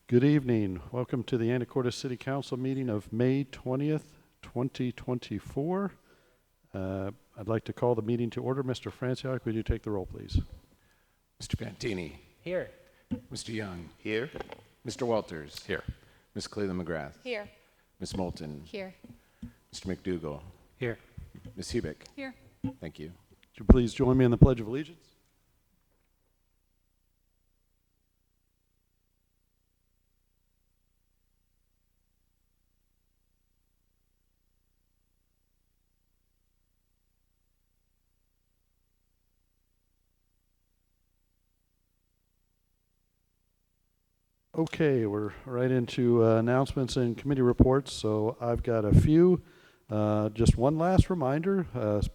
Good evening. Welcome to the Anacortes City Council meeting of May 20th, 2024. I'd like to call the meeting to order. Mr. Franciak, would you take the roll, please? Mr. Pantini. Here. Mr. Young. Here. Mr. Walters. Here. Ms. Cleland McGrath. Here. Ms. Moulton. Here. Mr. McDougall. Here. Ms. Hubick. Here. Thank you. Would you please join me in the Pledge of Allegiance? Okay, we're right into announcements and committee reports. So I've got a few. Just one last reminder,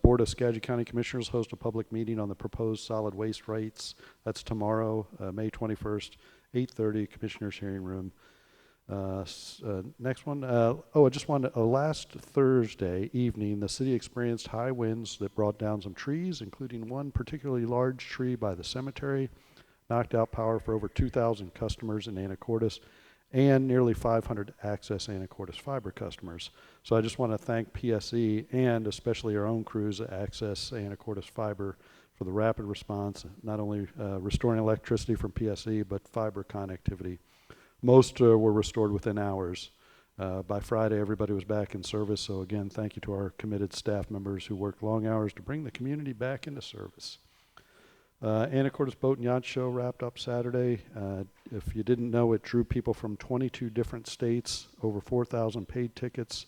Board of Skagit County Commissioners host a public meeting on the proposed solid waste rates. That's tomorrow, May 21st, 8:30, Commissioners Hearing Room. Next one, I just wanted, last Thursday evening, the city experienced high winds that brought down some trees, including one particularly large tree by the cemetery, knocked out power for over 2,000 customers in Anacortes and nearly 500 Access Anacortes Fiber customers. So I just want to thank PSE and especially our own crews at Access Anacortes Fiber for the rapid response, not only restoring electricity from PSE, but fiber connectivity. Most were restored within hours. By Friday, everybody was back in service. So again, thank you to our committed staff members who worked long hours to bring the community back into service. Anacortes Boat and Yacht Show wrapped up Saturday. If you didn't know, it drew people from 22 different states, over 4,000 paid tickets,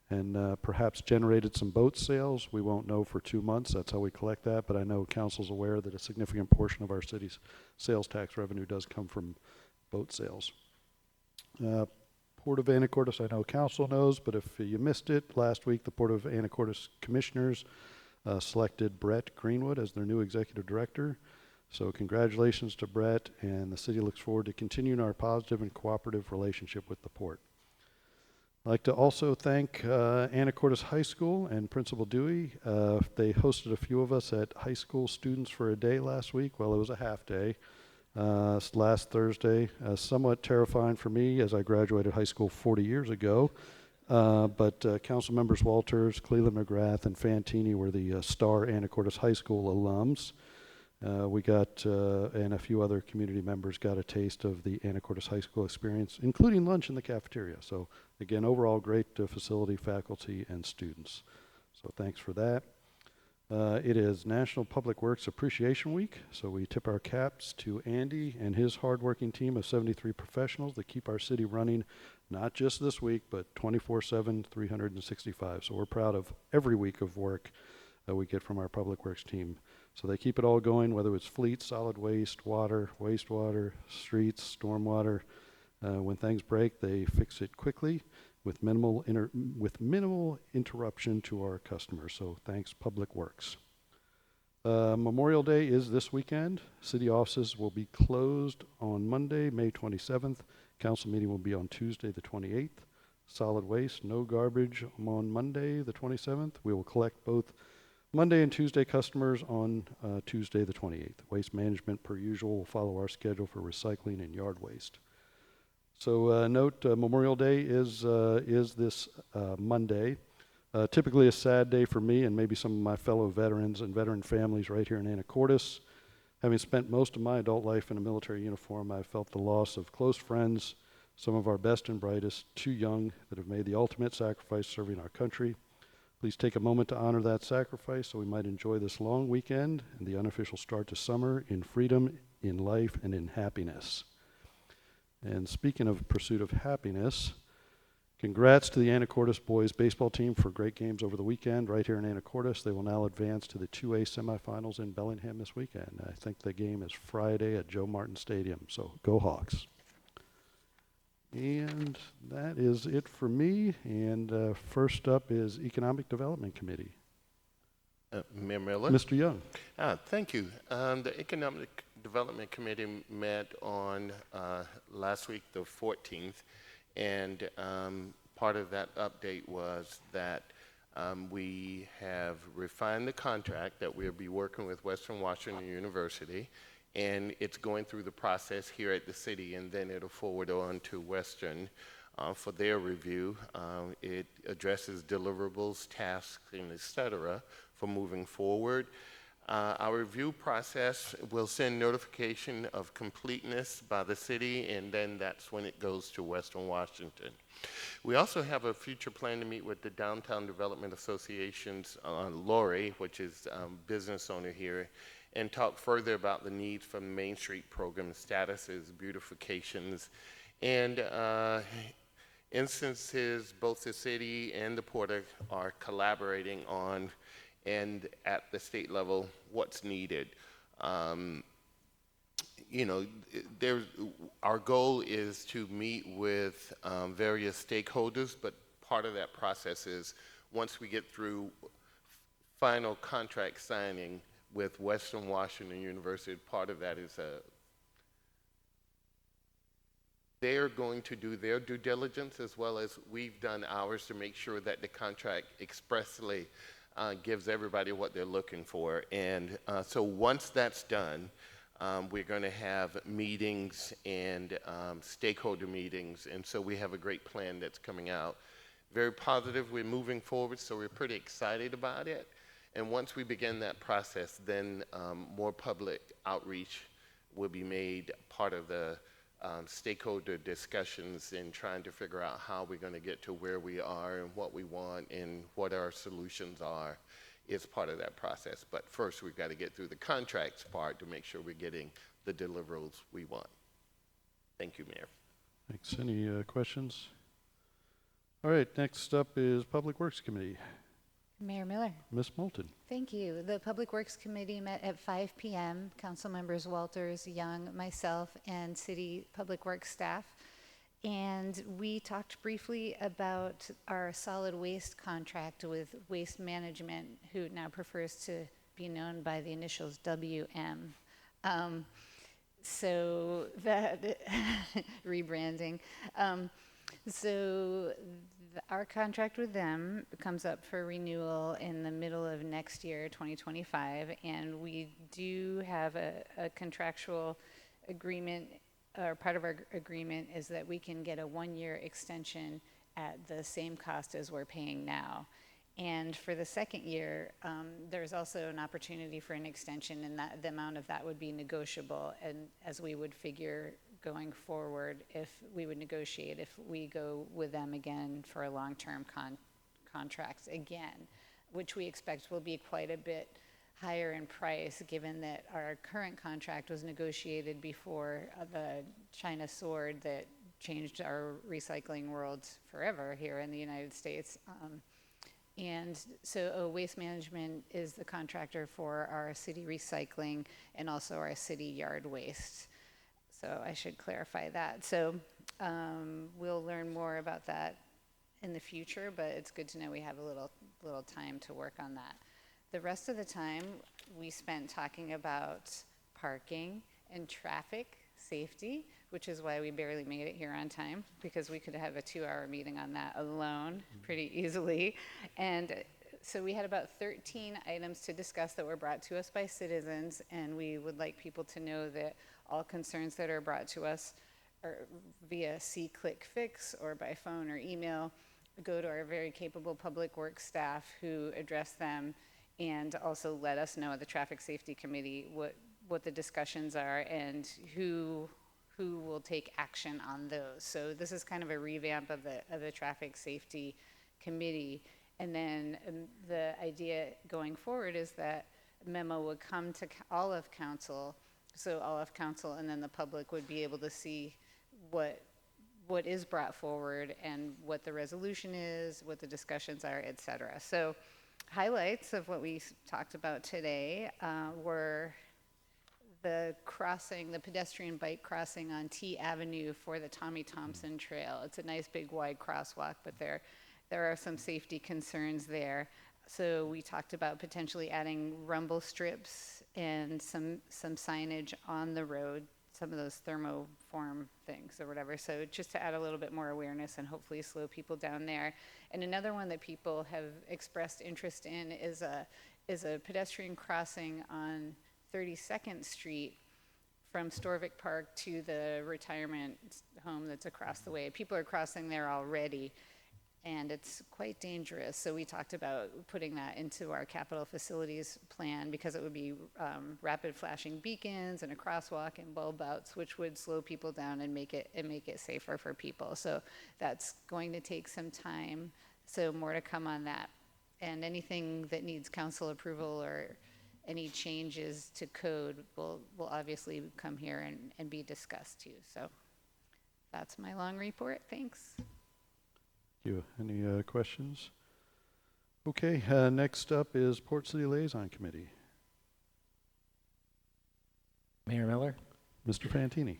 and perhaps generated some boat sales. We won't know for 2 months. That's how we collect that, but I know council's aware that a significant portion of our city's sales tax revenue does come from boat sales. Port of Anacortes, I know council knows, but if you missed it, last week the Port of Anacortes Commissioners selected Brett Greenwood as their new executive director. So congratulations to Brett, and the city looks forward to continuing our positive and cooperative relationship with the port. I'd like to also thank Anacortes High School and Principal Dewey. They hosted a few of us at high school students for a day last week. Well, it was a half day. Last Thursday, somewhat terrifying for me as I graduated high school 40 years ago. But council members Walters, Cleland McGrath, and Fantini were the star Anacortes High School alums. We got, and a few other community members got a taste of the Anacortes High School experience, including lunch in the cafeteria. So again, overall great facility, faculty, and students. So thanks for that. It is National Public Works Appreciation Week, so we tip our caps to Andy and his hardworking team of 73 professionals that keep our city running, not just this week, but 24/7, 365. So we're proud of every week of work we get from our Public Works team. So they keep it all going, whether it's fleet, solid waste, water, wastewater, streets, stormwater. When things break, they fix it quickly with minimal interruption to our customers. So thanks, Public Works. Memorial Day is this weekend. City offices will be closed on Monday, May 27th. Council meeting will be on Tuesday, the 28th. Solid waste, no garbage on Monday, the 27th. We will collect both Monday and Tuesday customers on Tuesday, the 28th. Waste management, per usual, will follow our schedule for recycling and yard waste. So note, Memorial Day is this Monday. Typically a sad day for me and maybe some of my fellow veterans and veteran families right here in Anacortes. Having spent most of my adult life in a military uniform, I've felt the loss of close friends, some of our best and brightest, too young, that have made the ultimate sacrifice serving our country. Please take a moment to honor that sacrifice so we might enjoy this long weekend and the unofficial start to summer in freedom, in life, and in happiness. And speaking of pursuit of happiness, congrats to the Anacortes boys baseball team for great games over the weekend right here in Anacortes. They will now advance to the 2A semifinals in Bellingham this weekend. I think the game is Friday at Joe Martin Stadium, so go Hawks. And that is it for me. And first up is Economic Development Committee. Mayor Miller. Mr. Young. Thank you. The Economic Development Committee met on last week, the 14th, and part of that update was that we have refined the contract that we'll be working with Western Washington University, and it's going through the process here at the city, and then it'll forward on to Western for their review. It addresses deliverables, tasks, and et cetera for moving forward. Our review process will send notification of completeness by the city, and then that's when it goes to Western Washington. We also have a future plan to meet with the Downtown Development Association's Lori, which is business owner here, and talk further about the needs for Main Street program statuses, beautifications, and instances both the city and the port are collaborating on, and at the state level, what's needed. You know, our goal is to meet with various stakeholders, but part of that process is once we get through final contract signing with Western Washington University, part of that is they're going to do their due diligence as well as we've done ours to make sure that the contract expressly gives everybody what they're looking for. And so once that's done, we're going to have meetings and stakeholder meetings, and so we have a great plan that's coming out. Very positive, we're moving forward, so we're pretty excited about it. And once we begin that process, then more public outreach will be made part of the stakeholder discussions in trying to figure out how we're going to get to where we are and what we want and what our solutions are is part of that process. But first, we've got to get through the contracts part to make sure we're getting the deliverables we want. Thank you, Mayor. Thanks. Any questions? All right, next up is Public Works Committee. Mayor Miller. Ms. Moulton. Thank you. The Public Works Committee met at 5 p.m. Council members Walters, Young, myself, and City Public Works staff. And we talked briefly about our solid waste contract with Waste Management, who now prefers to be known by the initials WM. So that rebranding. Our contract with them comes up for renewal in the middle of next year, 2025, and we do have a contractual agreement, or part of our agreement is that we can get a 1-year extension at the same cost as we're paying now. And for the second year, there's also an opportunity for an extension, and that the amount of that would be negotiable, and as we would figure going forward if we would negotiate if we go with them again for a long-term contract again, which we expect will be quite a bit higher in price given that our current contract was negotiated before the China sword that changed our recycling world forever here in the United States. And so Waste Management is the contractor for our city recycling and also our city yard waste. So I should clarify that. So we'll learn more about that in the future, but it's good to know we have a little time to work on that. The rest of the time we spent talking about parking and traffic safety, which is why we barely made it here on time, because we could have a 2-hour meeting on that alone pretty easily. And so we had about 13 items to discuss that were brought to us by citizens, and we would like people to know that all concerns that are brought to us are via C-Click-Fix or by phone or email go to our very capable public works staff who address them and also let us know at the Traffic Safety Committee what the discussions are and who will take action on those. So this is kind of a revamp of the Traffic Safety Committee. And then the idea going forward is that a memo would come to all of council, so all of council and then the public would be able to see what is brought forward and what the resolution is, what the discussions are, et cetera. So highlights of what we talked about today were the pedestrian bike crossing on T Avenue for the Tommy Thompson Trail. It's a nice big wide crosswalk, but there are some safety concerns there. So we talked about potentially adding rumble strips and some signage on the road, some of those thermoform things or whatever. So just to add a little bit more awareness and hopefully slow people down there. And another one that people have expressed interest in is a pedestrian crossing on 32nd Street from Storvik Park to the retirement home that's across the way. People are crossing there already, and it's quite dangerous. So we talked about putting that into our capital facilities plan because it would be rapid flashing beacons and a crosswalk and bulb outs, which would slow people down and make it safer for people. So that's going to take some time. So more to come on that. And anything that needs council approval or any changes to code will obviously come here and be discussed too. So that's my long report. Thanks. Thank you. Any questions? Okay, next up is Port City Liaison Committee. Mayor Miller. Mr. Fantini.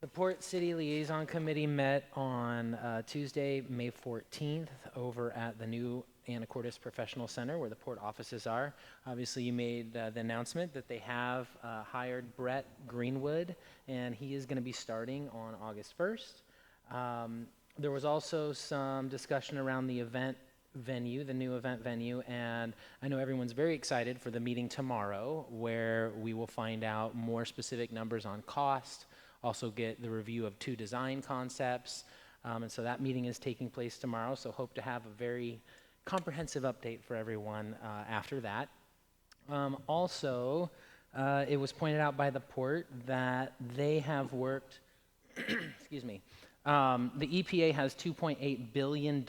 The Port City Liaison Committee met on Tuesday, May 14th, over at the new Anacortes Professional Center where the port offices are. Obviously, you made the announcement that they have hired Brett Greenwood, and he is going to be starting on August 1st. There was also some discussion around the event venue, the new event venue, and I know everyone's very excited for the meeting tomorrow where we will find out more specific numbers on cost, also get the review of 2 design concepts, and so that meeting is taking place tomorrow, so hope to have a very comprehensive update for everyone after that. Also, it was pointed out by the port that they have worked, excuse me, the EPA has $2.8 billion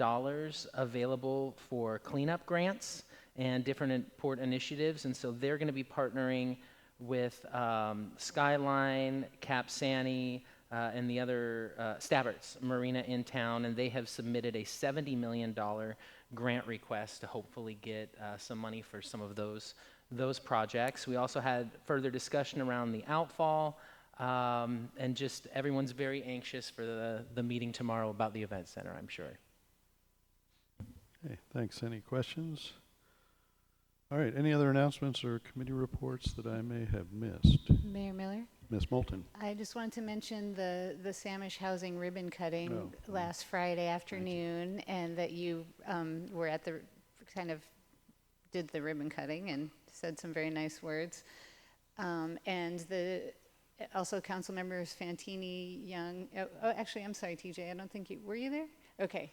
available for cleanup grants and different port initiatives, and so they're going to be partnering with Skyline, Cap Sani, and the other Staberts Marina in town, and they have submitted a $70 million grant request to hopefully get some money for some of those projects. We also had further discussion around the outfall, and just everyone's very anxious for the meeting tomorrow about the event center, I'm sure. Okay, thanks. Any questions? All right, any other announcements or committee reports that I may have missed? Mayor Miller? Ms. Moulton. I just wanted to mention the Samish housing ribbon cutting Oh, last Friday afternoon, and that you were at the did the ribbon cutting and said some very nice words. And also council members Fantini, Young. Oh, actually, I'm sorry, TJ. I don't think were you there? Okay.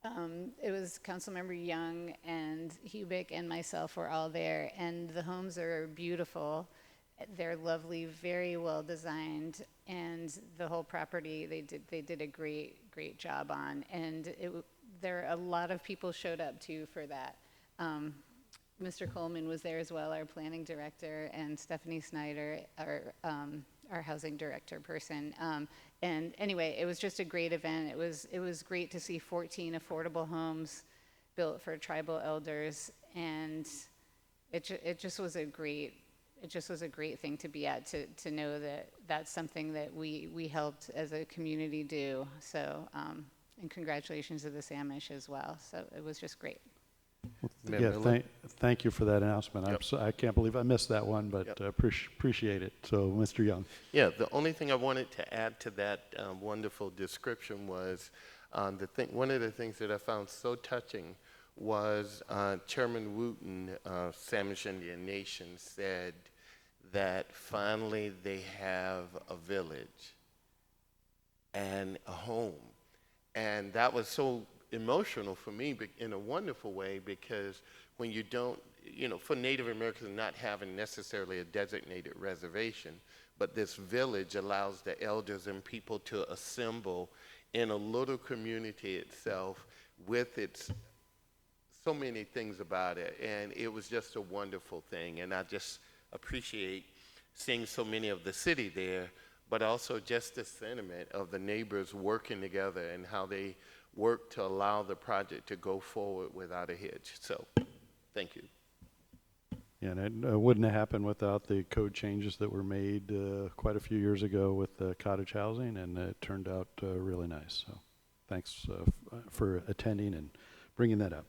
It was Councilmember Young and Hubick and myself were all there, and the homes are beautiful. They're lovely, very well designed, and the whole property they did a great job on. And there a lot of people showed up too for that. Mr. Coleman was there as well, our planning director, and Stephanie Snyder, our housing director person. And anyway, it was just a great event. It was great to see 14 affordable homes built for tribal elders, and it just was a great thing to be at, to know that that's something that we helped as a community do. So, and congratulations to the Samish as well. So it was just great. Yeah, thank you for that announcement. Yep. I can't believe I missed that one, but Yep. appreciate it. So, Mr. Young. Yeah, the only thing I wanted to add to that wonderful description was one of the things that I found so touching was Chairman Wooten, Samish Indian Nation, said that finally they have a village and a home. And that was so emotional for me in a wonderful way, because when you don't, for Native Americans not having necessarily a designated reservation, but this village allows the elders and people to assemble in a little community itself with its so many things about it, and it was just a wonderful thing. And I just appreciate seeing so many of the city there, but also just the sentiment of the neighbors working together and how they work to allow the project to go forward without a hitch. So, thank you. Yeah, and it wouldn't have happened without the code changes that were made quite a few years ago with cottage housing, and it turned out really nice. So thanks for attending and bringing that up.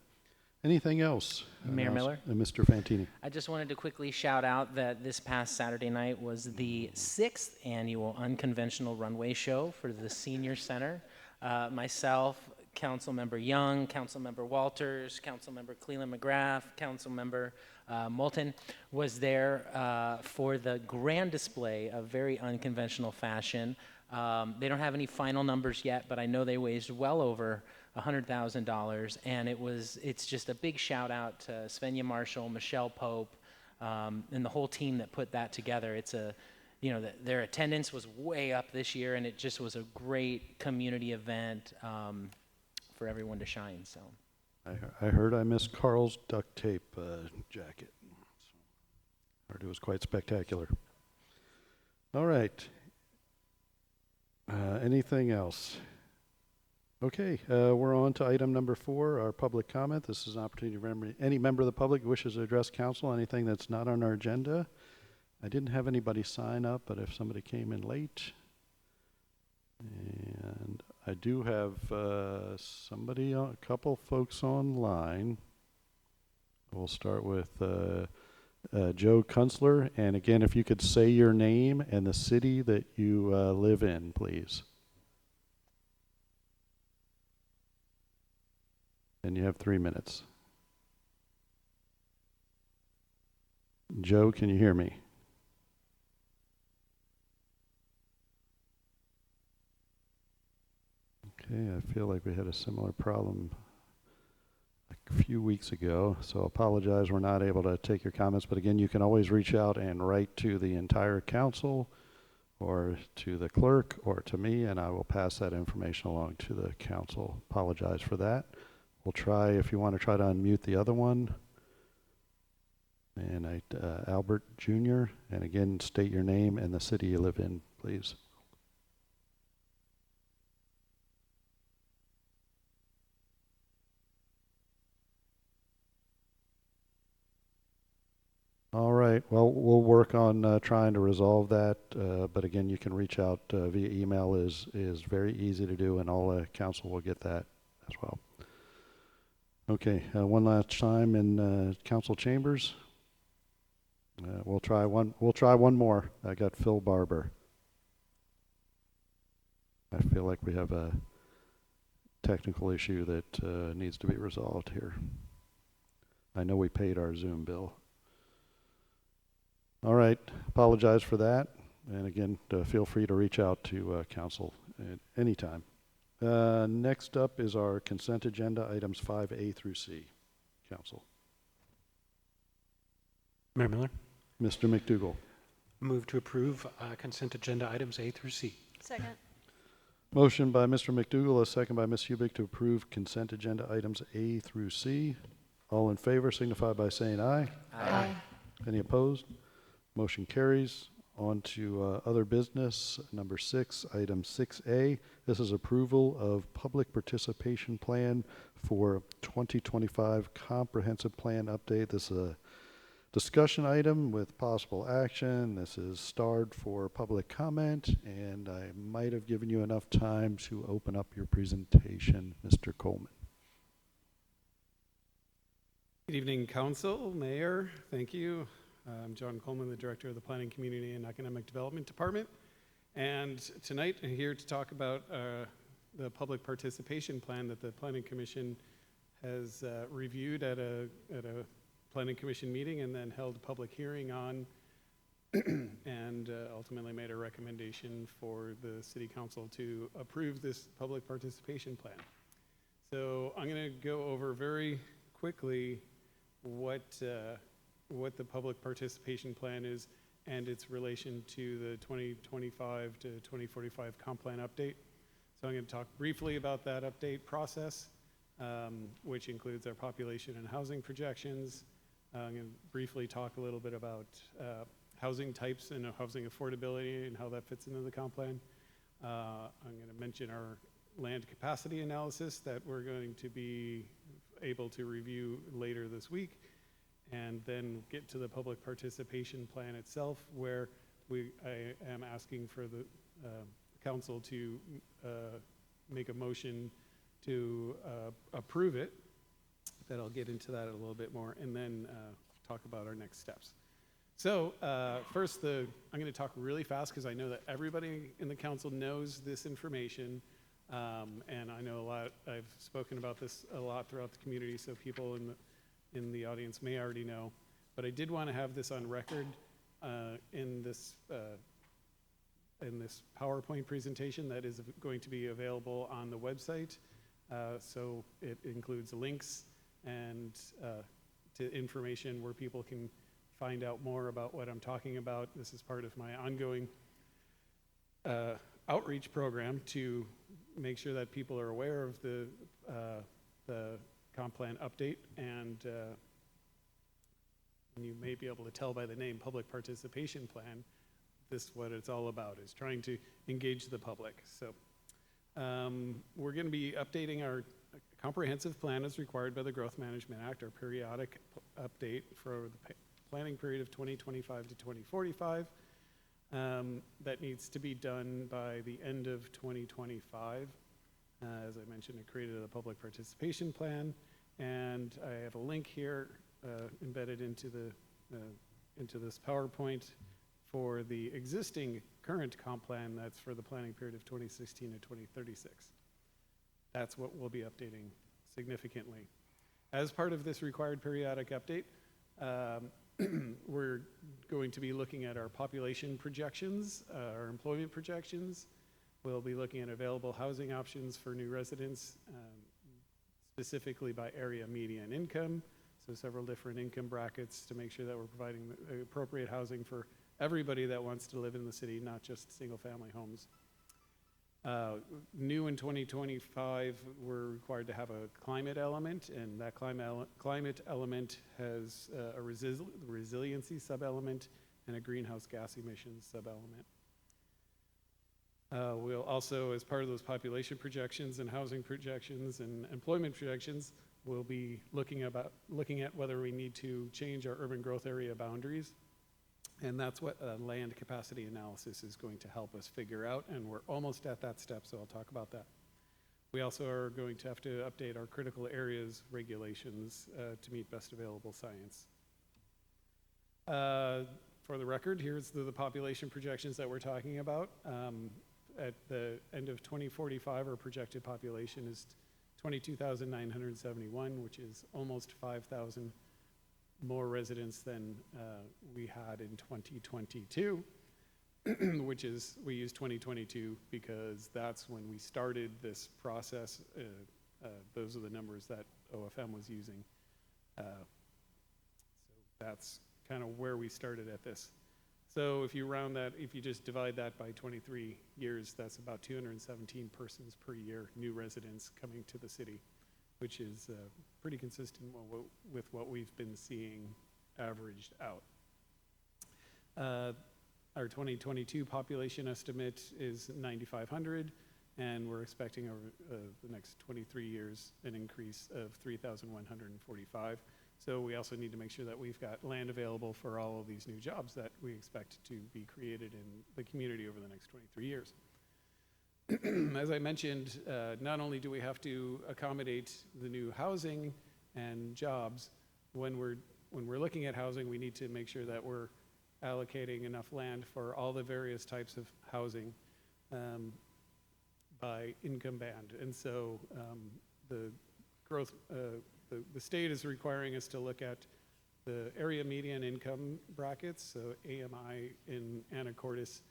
Anything else? Mayor Miller? Mr. Fantini. I just wanted to quickly shout out that this past Saturday night was the 6th annual Unconventional Runway Show for the Senior Center. Myself, Councilmember Young, Councilmember Walters, Councilmember Cleland McGrath, Councilmember Moulton was there for the grand display of very unconventional fashion. They don't have any final numbers yet, but I know they raised well over $100,000, and it's just a big shout out to Svenja Marshall, Michelle Pope, and the whole team that put that together. Their attendance was way up this year, and it just was a great community event for everyone to shine. So, I heard I missed Carl's duct tape jacket. Heard it was quite spectacular. All right. Anything else? Okay, we're on to item number 4, our public comment. This is an opportunity for any member of the public who wishes to address council, anything that's not on our agenda. I didn't have anybody sign up, but if somebody came in late, and I do have a couple folks online. We'll start with Joe Kunstler, and again, if you could say your name and the city that you live in, please. And you have 3 minutes. Joe, can you hear me? Okay, I feel like we had a similar problem a few weeks ago, so I apologize we're not able to take your comments, but again, you can always reach out and write to the entire council or to the clerk or to me, and I will pass that information along to the council. Apologize for that. We'll try, if you want to try to unmute the other one. And Albert Jr., and again, state your name and the city you live in, please. All right, well, we'll work on trying to resolve that, but again, you can reach out via email is very easy to do, and all council will get that as well. Okay, one last time in council chambers. We'll try one more. I got Phil Barber. I feel like we have a technical issue that needs to be resolved here. I know we paid our Zoom bill. All right, apologize for that. And again, feel free to reach out to council at any time. Next up is our consent agenda, items 5A through C. Council. Mayor Miller, Mr. McDougall. move to approve consent agenda items A through C. Second. Motion by Mr. McDougall, a second by Ms. Hubick to approve consent agenda items A through C. All in favor signify by saying aye. Aye. Any opposed? Motion carries. On to other business, number 6, item 6A. This is approval of public participation plan for 2025 comprehensive plan update. This is a discussion item with possible action. This is starred for public comment, and I might have given you enough time to open up your presentation, Mr. Coleman. Good evening, Council, Mayor. Thank you. I'm John Coleman, the Director of the Planning, Community, and Economic Development Department. And tonight I'm here to talk about the public participation plan that the Planning Commission has reviewed at a Planning Commission meeting and then held a public hearing on and ultimately made a recommendation for the City Council to approve this public participation plan. So I'm going to go over very quickly what the public participation plan is and its relation to the 2025 to 2045 comp plan update. So I'm going to talk briefly about that update process, which includes our population and housing projections. I'm going to briefly talk a little bit about housing types and housing affordability and how that fits into the comp plan. I'm going to mention our land capacity analysis that we're going to be able to review later this week, and then get to the public participation plan itself, where I am asking for the council to make a motion to approve it. That I'll get into that a little bit more, and then talk about our next steps. So first, I'm going to talk really fast because I know that everybody in the council knows this information. And I know I've spoken about this a lot throughout the community, so people in the audience may already know. But I did want to have this on record in this PowerPoint presentation that is going to be available on the website. So it includes links and to information where people can find out more about what I'm talking about. This is part of my ongoing outreach program to make sure that people are aware of the comp plan update, and you may be able to tell by the name Public Participation Plan, this what it's all about, is trying to engage the public. So we're going to be updating our comprehensive plan as required by the Growth Management Act, our periodic update for the planning period of 2025 to 2045. That needs to be done by the end of 2025. As I mentioned, I created a public participation plan, and I have a link here embedded into this PowerPoint for the existing current comp plan that's for the planning period of 2016 to 2036. That's what we'll be updating significantly. As part of this required periodic update, we're going to be looking at our population projections, our employment projections. We'll be looking at available housing options for new residents, specifically by area median income. So several different income brackets to make sure that we're providing the appropriate housing for everybody that wants to live in the city, not just single family homes. New in 2025, we're required to have a climate element, and that climate element has a resiliency sub-element and a greenhouse gas emissions sub-element. We'll also, as part of those population projections and housing projections and employment projections, we'll be looking at whether we need to change our urban growth area boundaries. And that's what land capacity analysis is going to help us figure out, and we're almost at that step, so I'll talk about that. We also are going to have to update our critical areas regulations to meet best available science. For the record, here's the population projections that we're talking about. At the end of 2045, our projected population is 22,971, which is almost 5,000 more residents than we had in 2022, which is, we use 2022 because that's when we started this process. Those are the numbers that OFM was using. So that's kind of where we started at this. So if you round that, if you just divide that by 23 years, that's about 217 persons per year, new residents coming to the city, which is pretty consistent with what we've been seeing averaged out. Our 2022 population estimate is 9,500, and we're expecting over the next 23 years an increase of 3,145. So we also need to make sure that we've got land available for all of these new jobs that we expect to be created in the community over the next 23 years. As I mentioned, not only do we have to accommodate the new housing and jobs, when we're looking at housing, we need to make sure that we're allocating enough land for all the various types of housing by income band. And so the growth, the state is requiring us to look at the area median income brackets. So AMI in Anacortes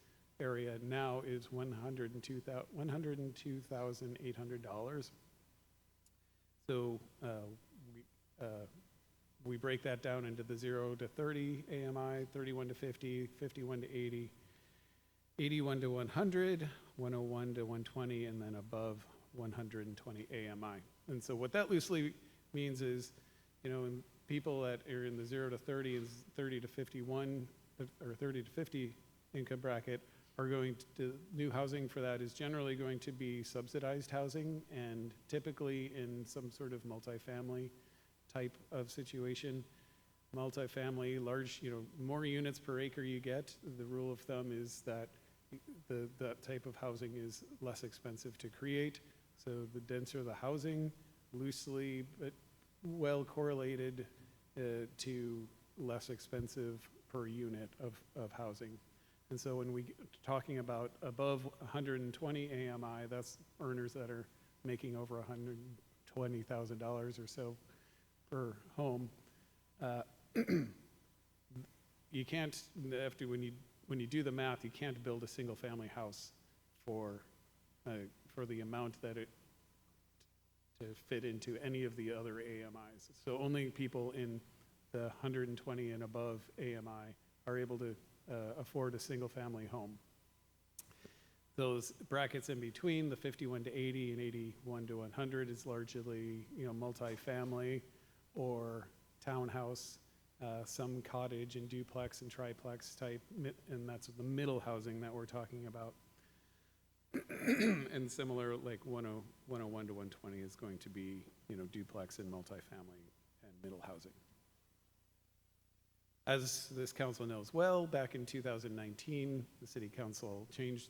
area now is $102,800. So we break that down into the 0 to 30 AMI, 31 to 50, 51 to 80, 81 to 100, 101 to 120, and then above 120 AMI. And so what that loosely means is, you know, people that are in the 0 to 30 and 30 to 51 or 30 to 50 income bracket are going to, new housing for that is generally going to be subsidized housing, and typically in some sort of multifamily type of situation. Multifamily, large, you know, more units per acre you get, the rule of thumb is that that type of housing is less expensive to create. So the denser the housing, loosely but well correlated to less expensive per unit of housing. And so when talking about above 120 AMI, that's earners that are making over $120,000 or so per home. You can't, when you do the math, you can't build a single family house for the amount that it to fit into any of the other AMIs. So only people in the 120 and above AMI are able to afford a single family home. Those brackets in between, the 51 to 80 and 81 to 100, is largely, multifamily or townhouse, some cottage and duplex and triplex type, and that's the middle housing that we're talking about. And similar, like 101 to 120 is going to be, duplex and multifamily and middle housing. As this council knows well, back in 2019, the city council changed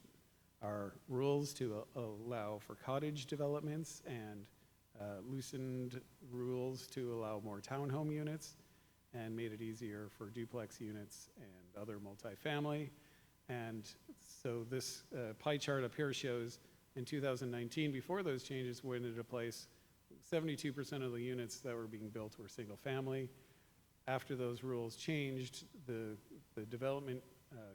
our rules to allow for cottage developments and loosened rules to allow more townhome units and made it easier for duplex units and other multifamily. And so this pie chart up here shows in 2019, before those changes went into place, 72% of the units that were being built were single family. After those rules changed, the development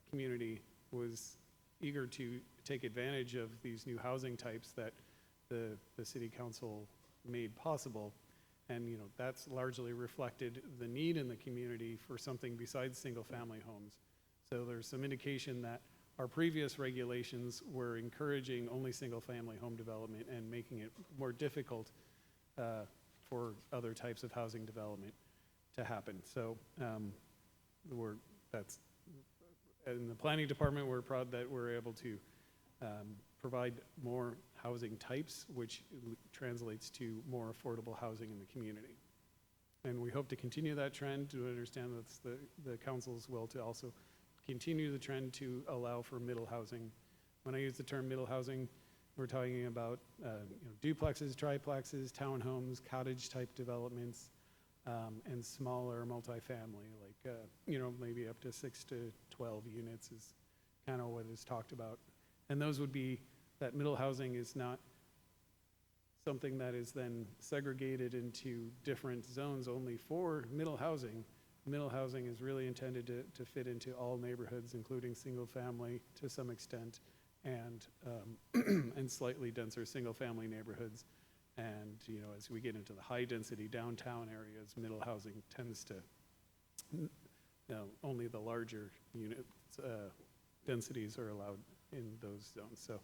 community was eager to take advantage of these new housing types that the city council made possible. And that's largely reflected the need in the community for something besides single family homes. So there's some indication that our previous regulations were encouraging only single family home development and making it more difficult for other types of housing development to happen. So that's in the planning department, we're proud that we're able to provide more housing types, which translates to more affordable housing in the community. And we hope to continue that trend, to understand that's the council's will to also continue the trend to allow for middle housing. When I use the term middle housing, we're talking about duplexes, triplexes, townhomes, cottage type developments, and smaller multifamily, like maybe up to 6 to 12 units is kind of what is talked about. And those would be, that middle housing is not something that is then segregated into different zones only for middle housing. Middle housing is really intended to fit into all neighborhoods, including single family to some extent, and and slightly denser single family neighborhoods. And as we get into the high density downtown areas, middle housing tends to only the larger units densities are allowed in those zones. So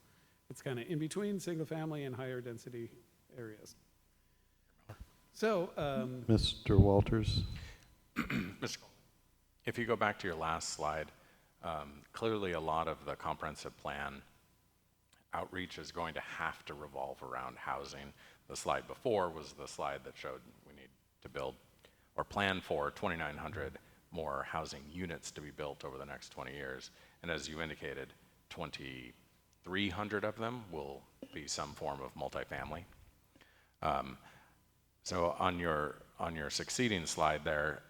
it's kind of in between single family and higher density areas. So Mr. Walters. Mr. Coleman, if you go back to your last slide, clearly a lot of the comprehensive plan outreach is going to have to revolve around housing. The slide before was the slide that showed we need to build or plan for 2,900 more housing units to be built over the next 20 years. And as you indicated, 2,300 of them will be some form of multifamily. So on your succeeding slide there,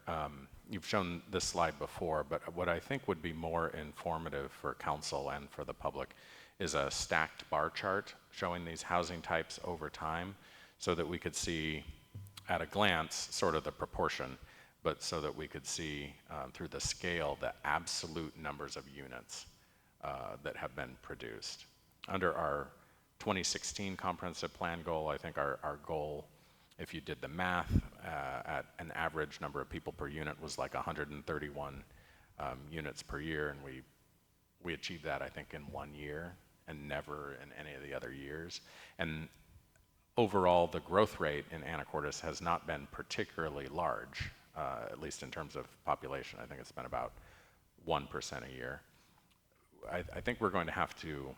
you've shown this slide before, but what I think would be more informative for council and for the public is a stacked bar chart showing these housing types over time so that we could see at a glance sort of the proportion, but so that we could see through the scale the absolute numbers of units that have been produced. Under our 2016 comprehensive plan goal, I think our goal, if you did the math, at an average number of people per unit was like 131 units per year, and we achieved that, I think, in 1 year and never in any of the other years. And overall, the growth rate in Anacortes has not been particularly large, at least in terms of population. I think it's been about 1% a year. I think we're going to have to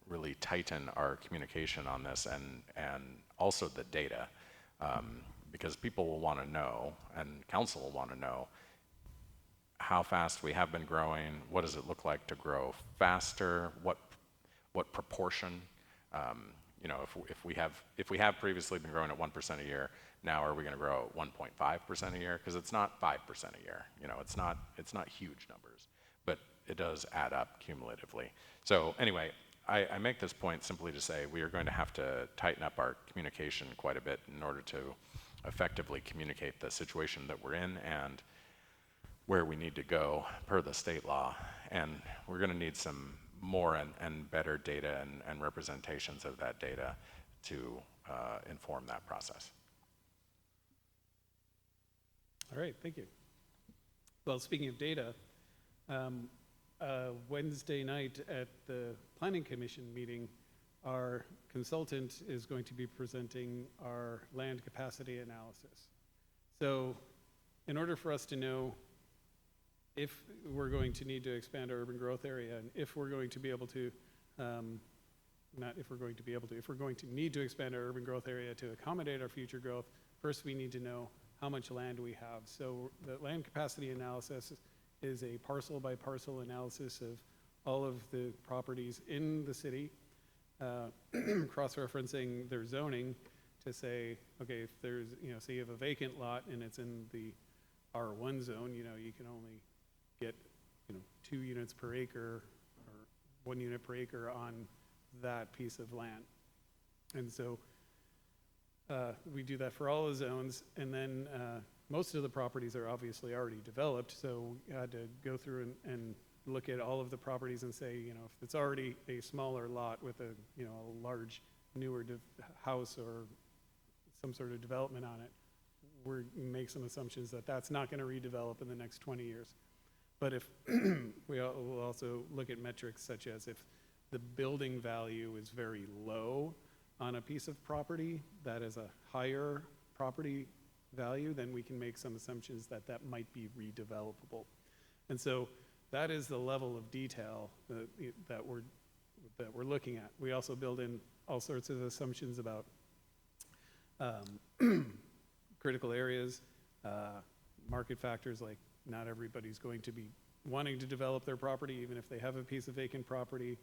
really tighten our communication on this and also the data, because people will want to know, and council will want to know, how fast we have been growing. What does it look like to grow faster? What proportion? If we have previously been growing at 1% a year, now are we going to grow at 1.5% a year? Because it's not 5% a year. It's not huge numbers, but it does add up cumulatively. So anyway, I make this point simply to say we are going to have to tighten up our communication quite a bit in order to effectively communicate the situation that we're in and where we need to go per the state law. And we're going to need some more and better data and representations of that data to inform that process. All right, thank you. Well, speaking of data, Wednesday night at the Planning Commission meeting, our consultant is going to be presenting our land capacity analysis. So in order for us to know if we're going to need to expand our urban growth area and if we're going to be able to, if we're going to need to expand our urban growth area to accommodate our future growth, first we need to know how much land we have. So the land capacity analysis is a parcel by parcel analysis of all of the properties in the city, cross-referencing their zoning to say, okay, if there's, say you have a vacant lot and it's in the R1 zone, you can only get, 2 units per acre or 1 unit per acre on that piece of land. And so we do that for all the zones, and then most of the properties are obviously already developed, so we had to go through and look at all of the properties and say, if it's already a smaller lot with a, a large newer house or some sort of development on it, we make some assumptions that that's not going to redevelop in the next 20 years. But if we'll also look at metrics such as if the building value is very low on a piece of property that is a higher property value, then we can make some assumptions that that might be redevelopable. And so that is the level of detail that we're looking at. We also build in all sorts of assumptions about critical areas, market factors, like not everybody's going to be wanting to develop their property even if they have a piece of vacant property.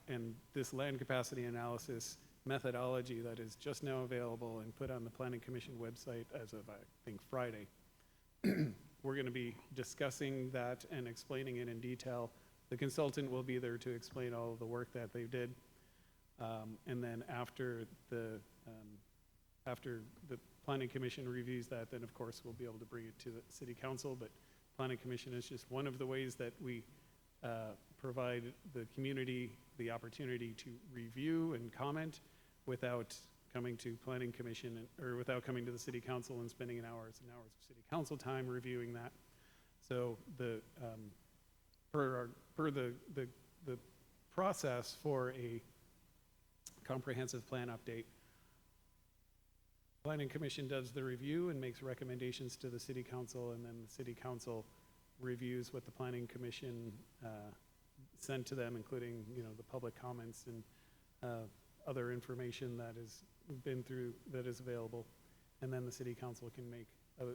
And this land capacity analysis methodology that is just now available and put on the Planning Commission website as of, I think, Friday. We're going to be discussing that and explaining it in detail. The consultant will be there to explain all of the work that they did. And then after the Planning Commission reviews that, then of course we'll be able to bring it to the City Council. But Planning Commission is just one of the ways that we provide the community the opportunity to review and comment without coming to Planning Commission or without coming to the City Council and spending hours and hours of City Council time reviewing that. So the per the process for a comprehensive plan update, Planning Commission does the review and makes recommendations to the City Council, and then the City Council reviews what the Planning Commission sent to them, including the public comments and other information that has been through that is available, and then the City Council can make a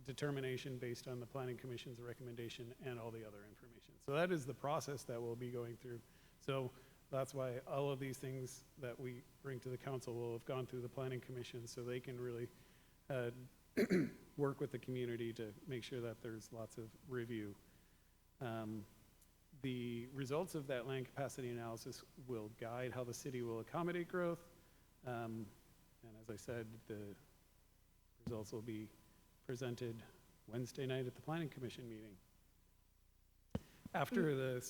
determination based on the Planning Commission's recommendation and all the other information. So that is the process that we'll be going through. So that's why all of these things that we bring to the council will have gone through the Planning Commission, so they can really work with the community to make sure that there's lots of review. The results of that land capacity analysis will guide how the city will accommodate growth. And as I said, the results will be presented Wednesday night at the Planning Commission meeting. After the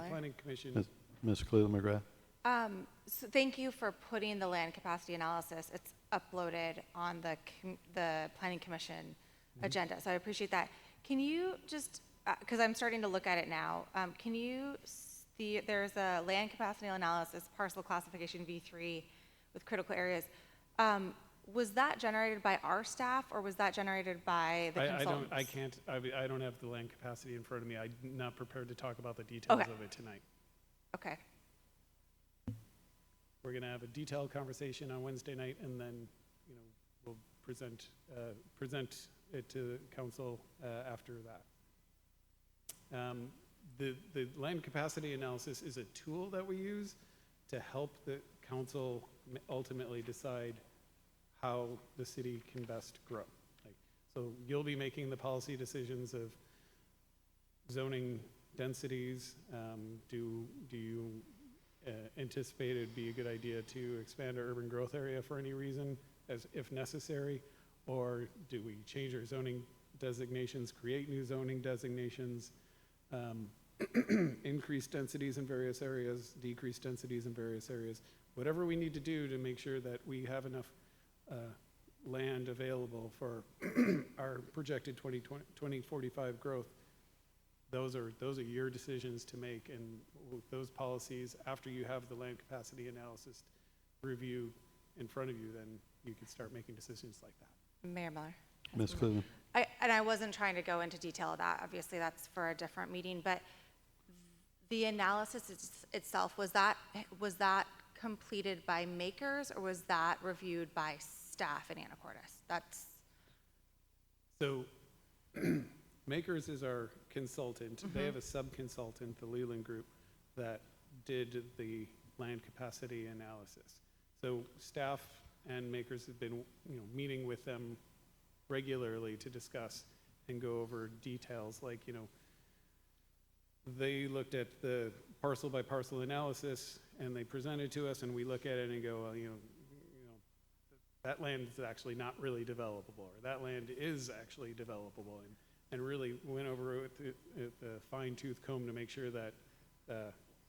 Planning Commission. Ms. Cleveland McGrath? So thank you for putting the land capacity analysis. It's uploaded on the Planning Commission agenda, so I appreciate that. Can you just, because I'm starting to look at it now, can you see, there's a land capacity analysis, parcel classification V3 with critical areas. Was that generated by our staff or was that generated by the consultants? I don't have the land capacity in front of me. I'm not prepared to talk about the details of it tonight. Okay. We're going to have a detailed conversation on Wednesday night, and then we'll present it to council after that. The land capacity analysis is a tool that we use to help the council ultimately decide how the city can best grow. So you'll be making the policy decisions of zoning densities? Do you anticipate it'd be a good idea to expand our urban growth area for any reason, as if necessary? Or do we change our zoning designations, create new zoning designations, increase densities in various areas, decrease densities in various areas? Whatever we need to do to make sure that we have enough land available for our projected 2045 growth, those are your decisions to make, and with those policies, after you have the land capacity analysis review in front of you, then you can start making decisions like that. Mayor Miller. Ms. Cleveland? And I wasn't trying to go into detail of that. Obviously, that's for a different meeting. But the analysis itself, was that completed by makers, or was that reviewed by staff in Anacortes? That's So Makers is our consultant. They have a sub-consultant, the Leland Group, that did the land capacity analysis. So staff and Makers have been, meeting with them regularly to discuss and go over details, like, they looked at the parcel by parcel analysis and they presented to us, and we look at it and go, well, that land is actually not really developable, or that land is actually developable, and really went over it with a fine-tooth comb to make sure that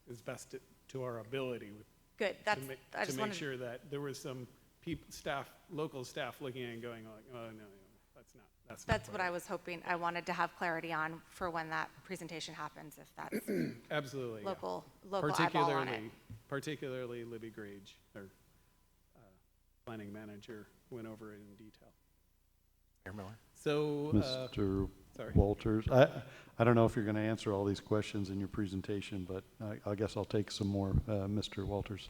is best to our ability. good. To make sure that there was some local staff looking at it and going like, oh, no, that's not. That's what I was hoping. I wanted to have clarity on for when that presentation happens, if that's Absolutely. Yeah. local eyeball on it. Particularly Libby Grage, our planning manager, went over it in detail. Mayor Miller? So, Mr. sorry. Walters, I don't know if you're going to answer all these questions in your presentation, but I guess I'll take some more. Mr. Walters.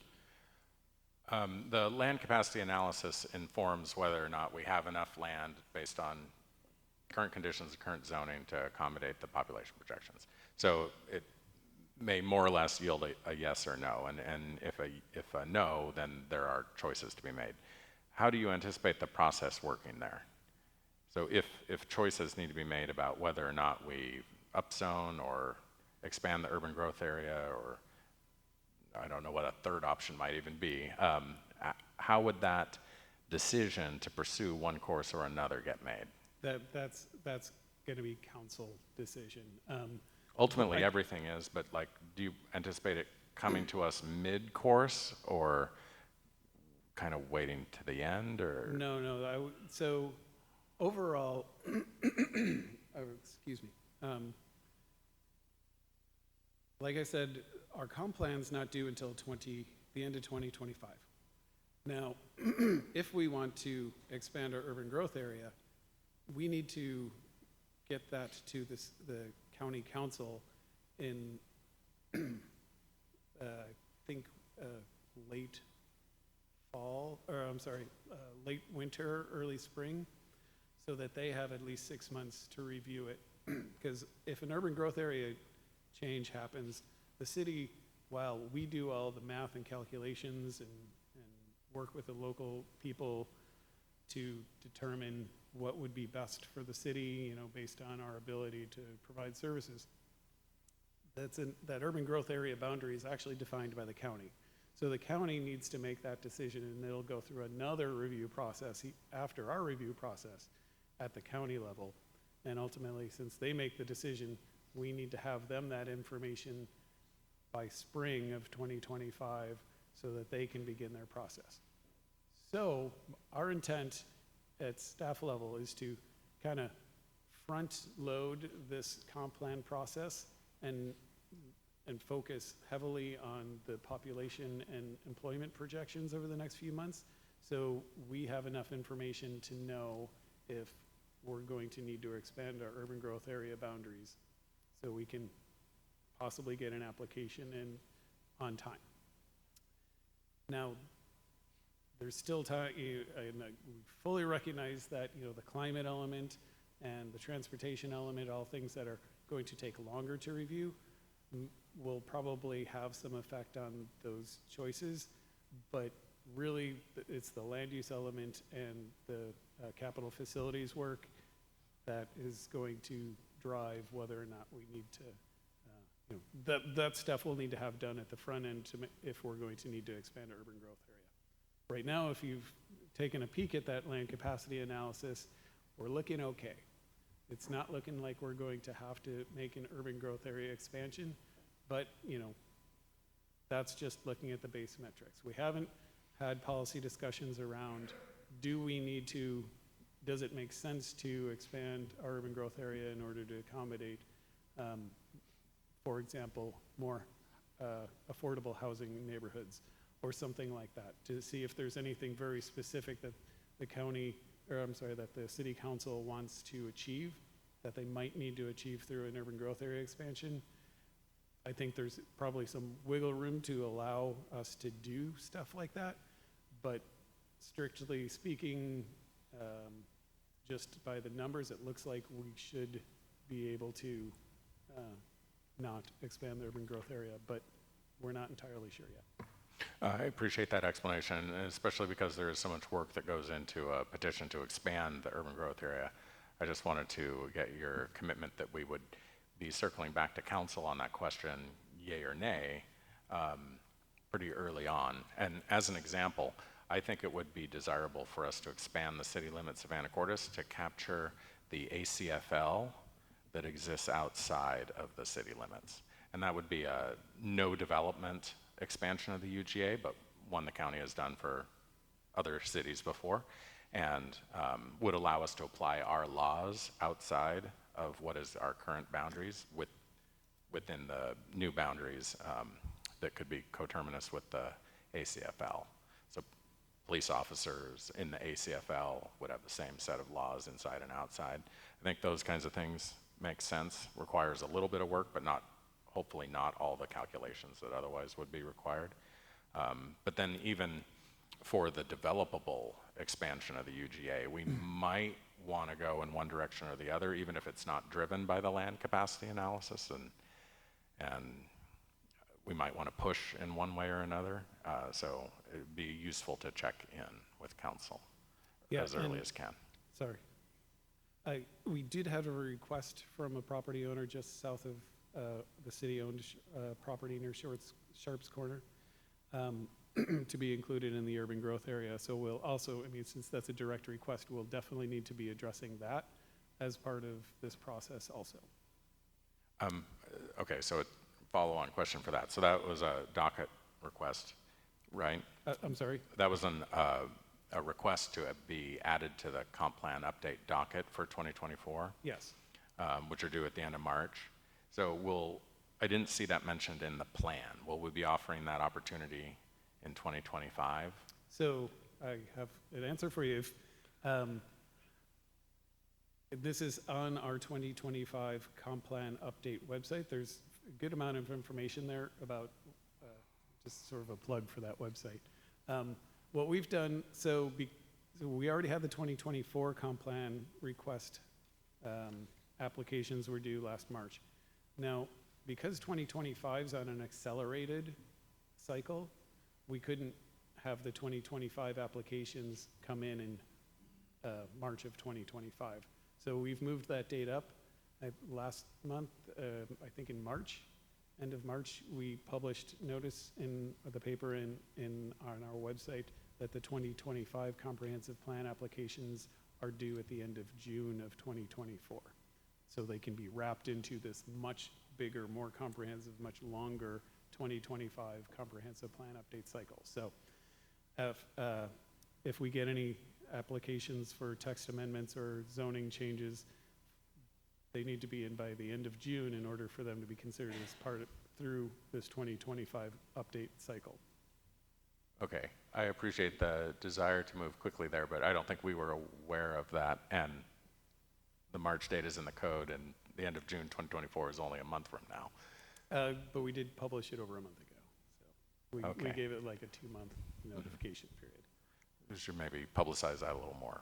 The land capacity analysis informs whether or not we have enough land based on current conditions, current zoning to accommodate the population projections. So it may more or less yield a yes or no, and if a no, then there are choices to be made. How do you anticipate the process working there? So if choices need to be made about whether or not we upzone or expand the urban growth area, or I don't know what a third option might even be, how would that decision to pursue one course or another get made? That's going to be council decision. Ultimately, everything is, but like, do you anticipate it coming to us mid-course, or kind of waiting to the end, or? No. So overall, excuse me. Like I said, our comp plan's not due until the end of 2025. Now, if we want to expand our urban growth area, we need to get that to the county council in, I think, late fall, or I'm sorry, late winter, early spring, so that they have at least 6 months to review it. Because if an urban growth area change happens, the city, while we do all the math and calculations and work with the local people to determine what would be best for the city, based on our ability to provide services, that urban growth area boundary is actually defined by the county. So the county needs to make that decision, and it'll go through another review process after our review process at the county level. And ultimately, since they make the decision, we need to have them that information by spring of 2025 so that they can begin their process. So our intent at staff level is to kind of front load this comp plan process and focus heavily on the population and employment projections over the next few months, so we have enough information to know if we're going to need to expand our urban growth area boundaries, so we can possibly get an application in on time. Now, there's still time, and we fully recognize that the climate element and the transportation element, all things that are going to take longer to review, will probably have some effect on those choices, but really it's the land use element and the capital facilities work that is going to drive whether or not we need to that stuff we'll need to have done at the front end if we're going to need to expand our urban growth area. Right now, if you've taken a peek at that land capacity analysis, we're looking okay. It's not looking like we're going to have to make an urban growth area expansion, but that's just looking at the base metrics. We haven't had policy discussions around, does it make sense to expand our urban growth area in order to accommodate, for example, more affordable housing neighborhoods or something like that, to see if there's anything very specific that that the city council wants to achieve, that they might need to achieve through an urban growth area expansion. I think there's probably some wiggle room to allow us to do stuff like that, but strictly speaking, just by the numbers, it looks like we should be able to not expand the urban growth area, but we're not entirely sure yet. I appreciate that explanation, and especially because there is so much work that goes into a petition to expand the urban growth area. I just wanted to get your commitment that we would be circling back to council on that question, yay or nay, pretty early on. And as an example, I think it would be desirable for us to expand the city limits of Anacortes to capture the ACFL that exists outside of the city limits. And that would be a no development expansion of the UGA, but one the county has done for other cities before, and would allow us to apply our laws outside of what is our current boundaries within the new boundaries that could be coterminous with the ACFL. So police officers in the ACFL would have the same set of laws inside and outside. I think those kinds of things make sense, requires a little bit of work, but hopefully not all the calculations that otherwise would be required. But then even for the developable expansion of the UGA, we might want to go in one direction or the other, even if it's not driven by the land capacity analysis, and we might want to push in one way or another. So it'd be useful to check in with council as early as can. Sorry. We did have a request from a property owner just south of the city-owned property near Sharps Corner to be included in the urban growth area. So we'll also, since that's a direct request, we'll definitely need to be addressing that as part of this process also. Okay, so a follow-on question for that. So that was a docket request, right? I'm sorry? That was a request to be added to the comp plan update docket for 2024? Yes. Which are due at the end of March. So I didn't see that mentioned in the plan. Will we be offering that opportunity in 2025? So I have an answer for you. This is on our 2025 comp plan update website. There's a good amount of information there about, just sort of a plug for that website. What we've done, so we already had the 2024 comp plan request applications were due last March. Now, because 2025 is on an accelerated cycle, we couldn't have the 2025 applications come in March of 2025. So we've moved that date up. Last month, I think in March, end of March, we published notice in the paper on our website that the 2025 comprehensive plan applications are due at the end of June of 2024. So they can be wrapped into this much bigger, more comprehensive, much longer 2025 comprehensive plan update cycle. So if we get any applications for text amendments or zoning changes, they need to be in by the end of June in order for them to be considered as through this 2025 update cycle. Okay, I appreciate the desire to move quickly there, but I don't think we were aware of that, and the March date is in the code, and the end of June 2024 is only a month from now. But we did publish it over a month ago, so we gave it like a 2-month notification period. We should maybe publicize that a little more.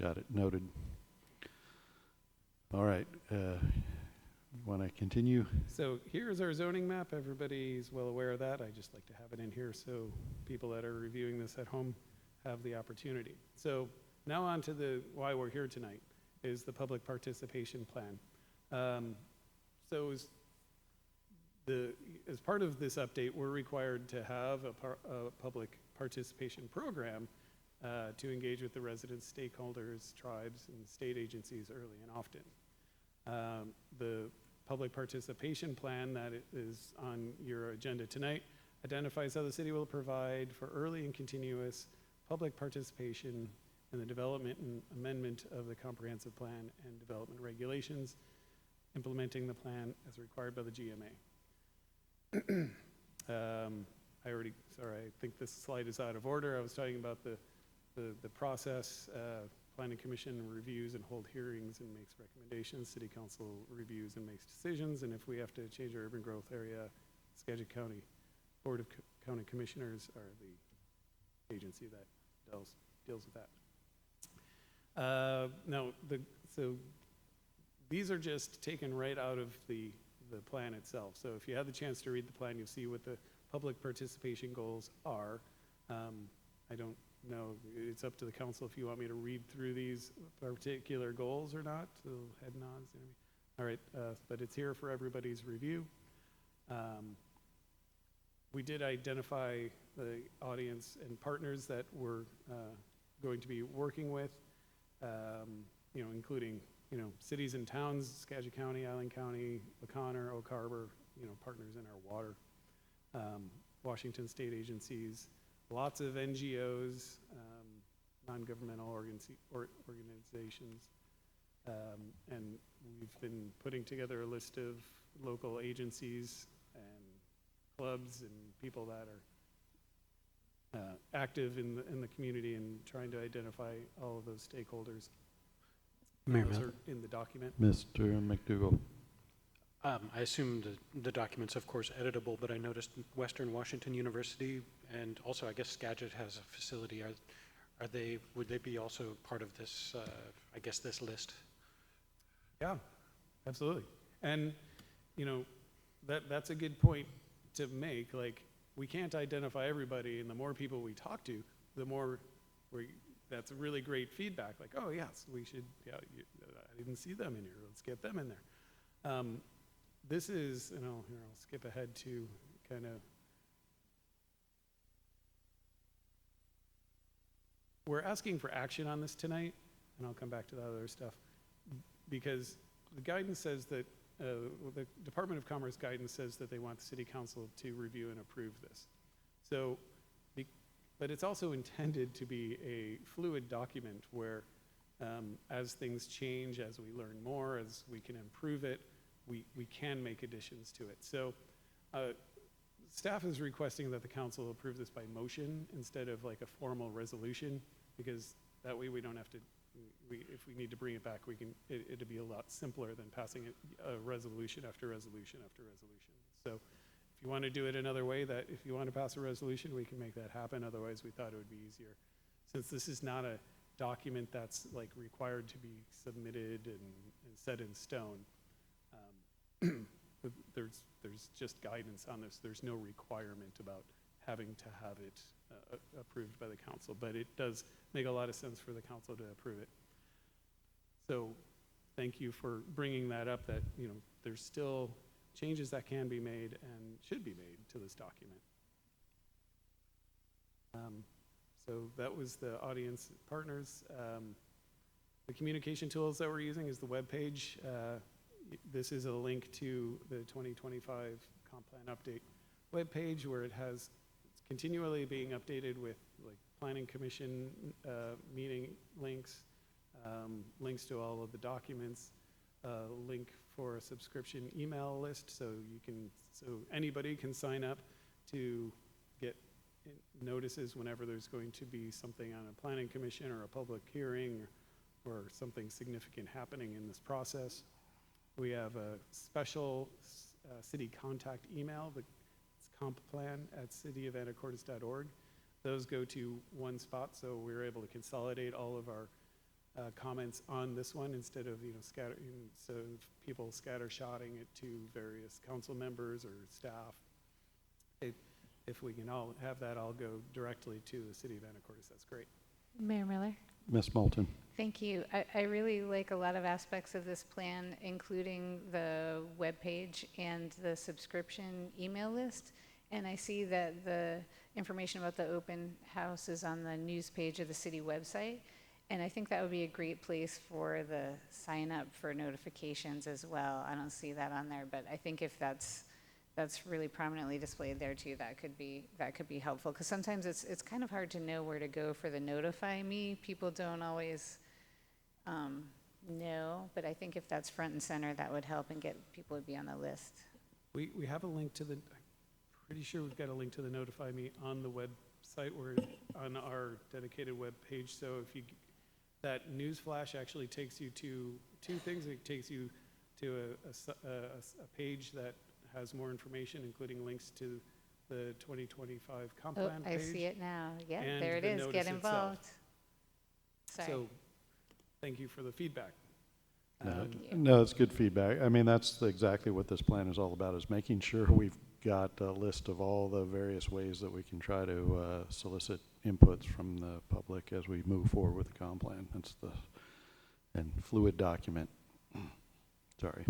Got it, noted. All right, want to continue? So here's our zoning map. Everybody's well aware of that. I just like to have it in here so people that are reviewing this at home have the opportunity. So now on to why we're here tonight is the public participation plan. So as part of this update, we're required to have a public participation program to engage with the residents, stakeholders, tribes, and state agencies early and often. The public participation plan that is on your agenda tonight identifies how the city will provide for early and continuous public participation in the development and amendment of the comprehensive plan and development regulations, implementing the plan as required by the GMA. I think this slide is out of order. I was talking about the process. Planning Commission reviews and hold hearings and makes recommendations. City Council reviews and makes decisions. And if we have to change our urban growth area, Skagit County Board of County Commissioners are the agency that deals with that. So these are just taken right out of the plan itself. So if you have the chance to read the plan, you'll see what the public participation goals are. I don't know, it's up to the council if you want me to read through these particular goals or not. So head nods. All right, but it's here for everybody's review. We did identify the audience and partners that we're going to be working with, including cities and towns, Skagit County, Island County, O'Connor, Oak Harbor, partners in our water, Washington state agencies, lots of NGOs, non-governmental organizations, and we've been putting together a list of local agencies and clubs and people that are active in the community and trying to identify all of those stakeholders. Mayor Those Miller. are in the document. Mr. McDougall. I assume the document's of course editable, but I noticed Western Washington University and also I guess Skagit has a facility. Would they be also part of this, this list? Yeah, absolutely. And, that's a good point to make. Like, we can't identify everybody, and the more people we talk to, the more that's really great feedback. Like, oh, yes, we should, I didn't see them in here. Let's get them in there. This is, I'll skip ahead to kind of, we're asking for action on this tonight, and I'll come back to that other stuff, because the guidance says that, the Department of Commerce guidance says that they want the City Council to review and approve this. So, but it's also intended to be a fluid document where as things change, as we learn more, as we can improve it, we can make additions to it. So staff is requesting that the council approve this by motion instead of like a formal resolution, because that way we don't have to, if we need to bring it back, it'd be a lot simpler than passing a resolution after resolution after resolution. So if you want to do it another way, that if you want to pass a resolution, we can make that happen. Otherwise, we thought it would be easier. Since this is not a document that's like required to be submitted and set in stone, there's just guidance on this. There's no requirement about having to have it approved by the council, but it does make a lot of sense for the council to approve it. So thank you for bringing that up, that there's still changes that can be made and should be made to this document. So that was the audience partners. The communication tools that we're using is the webpage. This is a link to the 2025 comp plan update webpage, where it's continually being updated with like Planning Commission meeting links, links to all of the documents, link for a subscription email list, so anybody can sign up to get notices whenever there's going to be something on a Planning Commission or a public hearing or something significant happening in this process. We have a special city contact email, it's complan@cityofanacortes.org. Those go to one spot, so we're able to consolidate all of our comments on this one instead of so people scattershotting it to various council members or staff. If we can all have that all go directly to the City of Anacortes, that's great. Mayor Miller? Ms. Moulton. Thank you. I really like a lot of aspects of this plan, including the webpage and the subscription email list. And I see that the information about the open house is on the news page of the city website. And I think that would be a great place for the sign up for notifications as well. I don't see that on there, but I think if that's really prominently displayed there too, that could be helpful. Because sometimes it's kind of hard to know where to go for the notify me. People don't always know, but I think if that's front and center, that would help and get people to be on the list. We have a link to the, I'm pretty sure we've got a link to the Notify Me on the website, or on our dedicated web page. So if you, that news flash actually takes you to two things. It takes you to a page that has more information, including links to the 2025 comp Oh, plan I page. see it now. Yeah, and there it the is. notice Get itself. involved. Sorry. So, thank you for the feedback. No, it's good feedback. I mean, that's exactly what this plan is all about, is making sure we've got a list of all the various ways that we can try to solicit inputs from the public as we move forward with the comp plan. That's the, and fluid document. Sorry.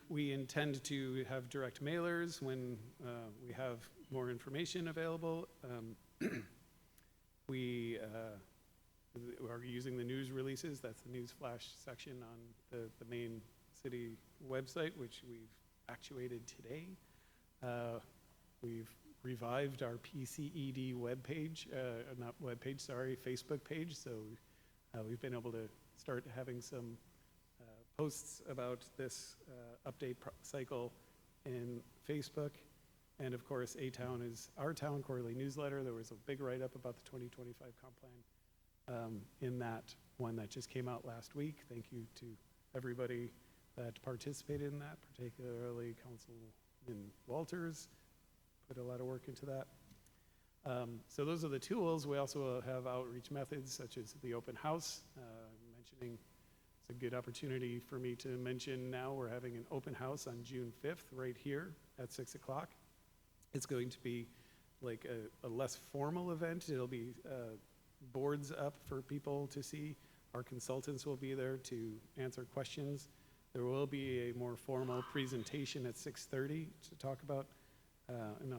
We intend to have direct mailers when we have more information available. We are using the news releases. That's the news flash section on the main city website, which we've actuated today. We've revived our PCED webpage, not webpage, sorry, Facebook page. So we've been able to start having some posts about this update cycle in Facebook. And of course, A-Town is our town quarterly newsletter. There was a big write-up about the 2025 comp plan in that one that just came out last week. Thank you to everybody that participated in that, particularly Councilman Walters, put a lot of work into that. So those are the tools. We also have outreach methods such as the open house. Mentioning, it's a good opportunity for me to mention now we're having an open house on June 5th right here at 6 o'clock. It's going to be like a less formal event. It'll be boards up for people to see. Our consultants will be there to answer questions. There will be a more formal presentation at 6:30 to talk about, and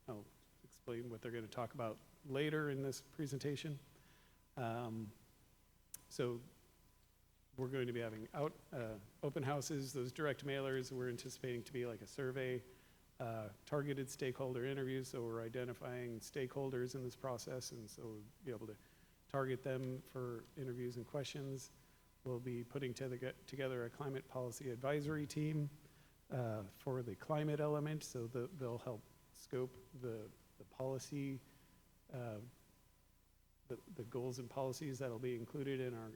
I'll explain what they're going to talk about later in this presentation. So we're going to be having open houses. Those direct mailers we're anticipating to be like a survey, targeted stakeholder interviews. So we're identifying stakeholders in this process, and so we'll be able to target them for interviews and questions. We'll be putting together a climate policy advisory team for the climate element, so they'll help scope the policy, the goals and policies that'll be included in our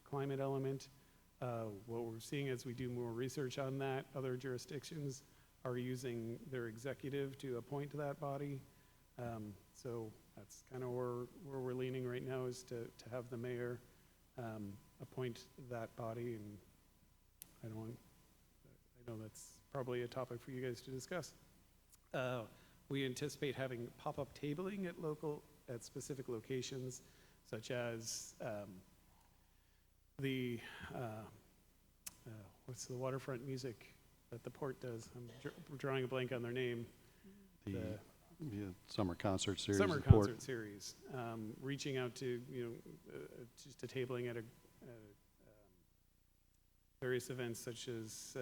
climate element. What we're seeing as we do more research on that, other jurisdictions are using their executive to appoint that body. So that's kind of where we're leaning right now, is to have the mayor appoint that body. And I know that's probably a topic for you guys to discuss. We anticipate having pop-up tabling at specific locations, such as what's the waterfront music that the port does? I'm drawing a blank on their name. The summer concert series. Summer concert series. Reaching out to, just a tabling at various events such as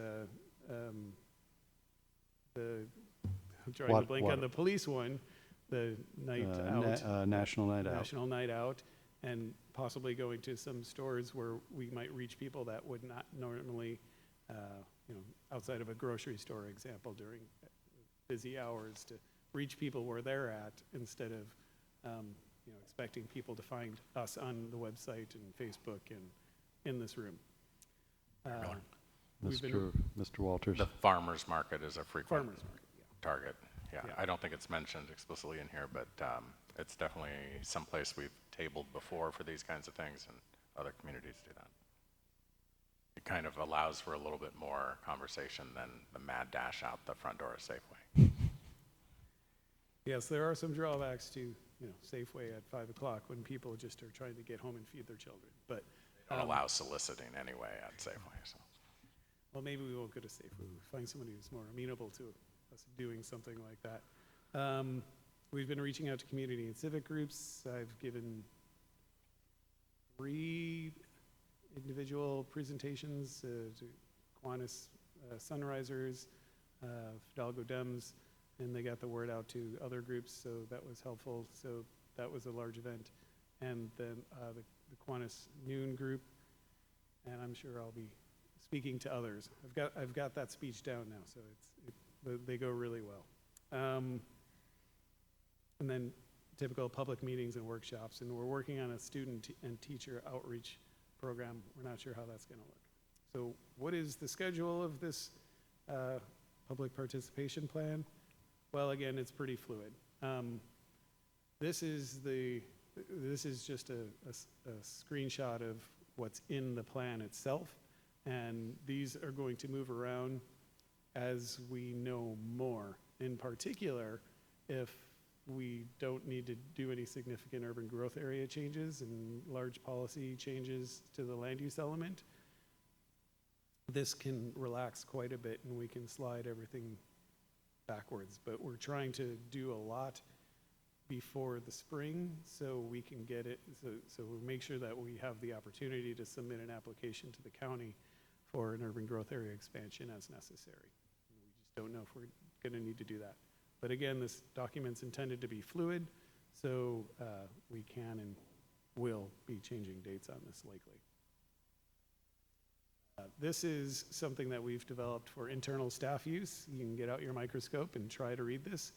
I'm drawing a blank on the police one, the night out. National Night Out. National Night Out, and possibly going to some stores where we might reach people that would not normally, outside of a grocery store example during busy hours, to reach people where they're at instead of, expecting people to find us on the website and Facebook and in this room. Mr. Walters. The farmer's market is a frequent Farmers market, target. Yeah. Yeah. I don't think it's mentioned explicitly in here, but it's definitely someplace we've tabled before for these kinds of things, and other communities do that. It kind of allows for a little bit more conversation than the mad dash out the front door of Safeway. Yes, there are some drawbacks to Safeway at 5 o'clock when people just are trying to get home and feed their children. But Don't allow soliciting anyway at Safeway, so. well, maybe we won't go to Safeway. We'll find somebody who's more amenable to us doing something like that. We've been reaching out to community and civic groups. I've given 3 individual presentations to Kiwanis Sunrisers, Fidalgo Dems, and they got the word out to other groups, so that was helpful. So that was a large event. And then the Kiwanis Noon group, and I'm sure I'll be speaking to others. I've got that speech down now, so they go really well. And then typical public meetings and workshops, and we're working on a student and teacher outreach program. We're not sure how that's going to look. So what is the schedule of this public participation plan? Well, again, it's pretty fluid. This is just a screenshot of what's in the plan itself, and these are going to move around as we know more. In particular, if we don't need to do any significant urban growth area changes and large policy changes to the land use element, this can relax quite a bit and we can slide everything backwards. But we're trying to do a lot before the spring so we can get it, so we make sure that we have the opportunity to submit an application to the county for an urban growth area expansion as necessary. We just don't know if we're going to need to do that. But again, this document's intended to be fluid, so we can and will be changing dates on this likely. This is something that we've developed for internal staff use. You can get out your microscope and try to read this.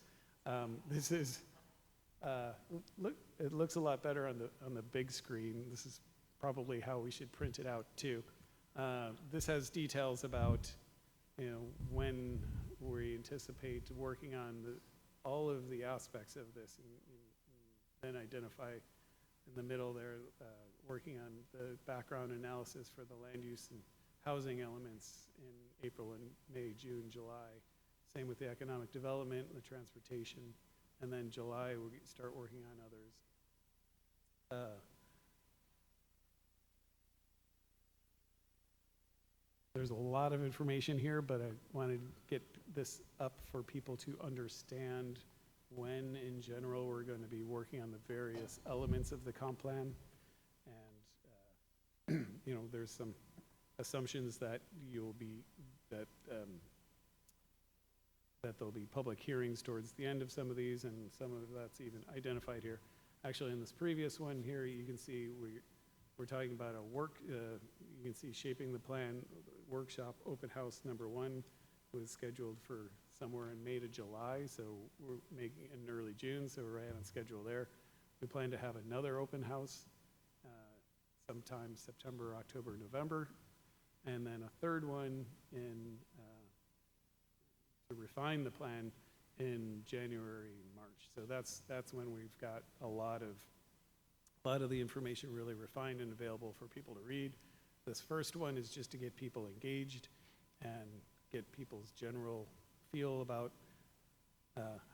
This is, it looks a lot better on the big screen. This is probably how we should print it out too. This has details about when we anticipate working on all of the aspects of this, and then identify in the middle there, working on the background analysis for the land use and housing elements in April and May, June, July. Same with the economic development, the transportation, and then July we'll start working on others. There's a lot of information here, but I wanted to get this up for people to understand when, in general, we're going to be working on the various elements of the comp plan. And, there's some assumptions that that there'll be public hearings towards the end of some of these, and some of that's even identified here. Actually, in this previous one here, you can see we're talking about you can see shaping the plan workshop. Open house number 1 was scheduled for somewhere in May to July, so we're making it in early June, so we're right on schedule there. We plan to have another open house sometime September, October, November, and then a third one to refine the plan in January, March. So that's when we've got a lot of the information really refined and available for people to read. This first one is just to get people engaged and get people's general feel about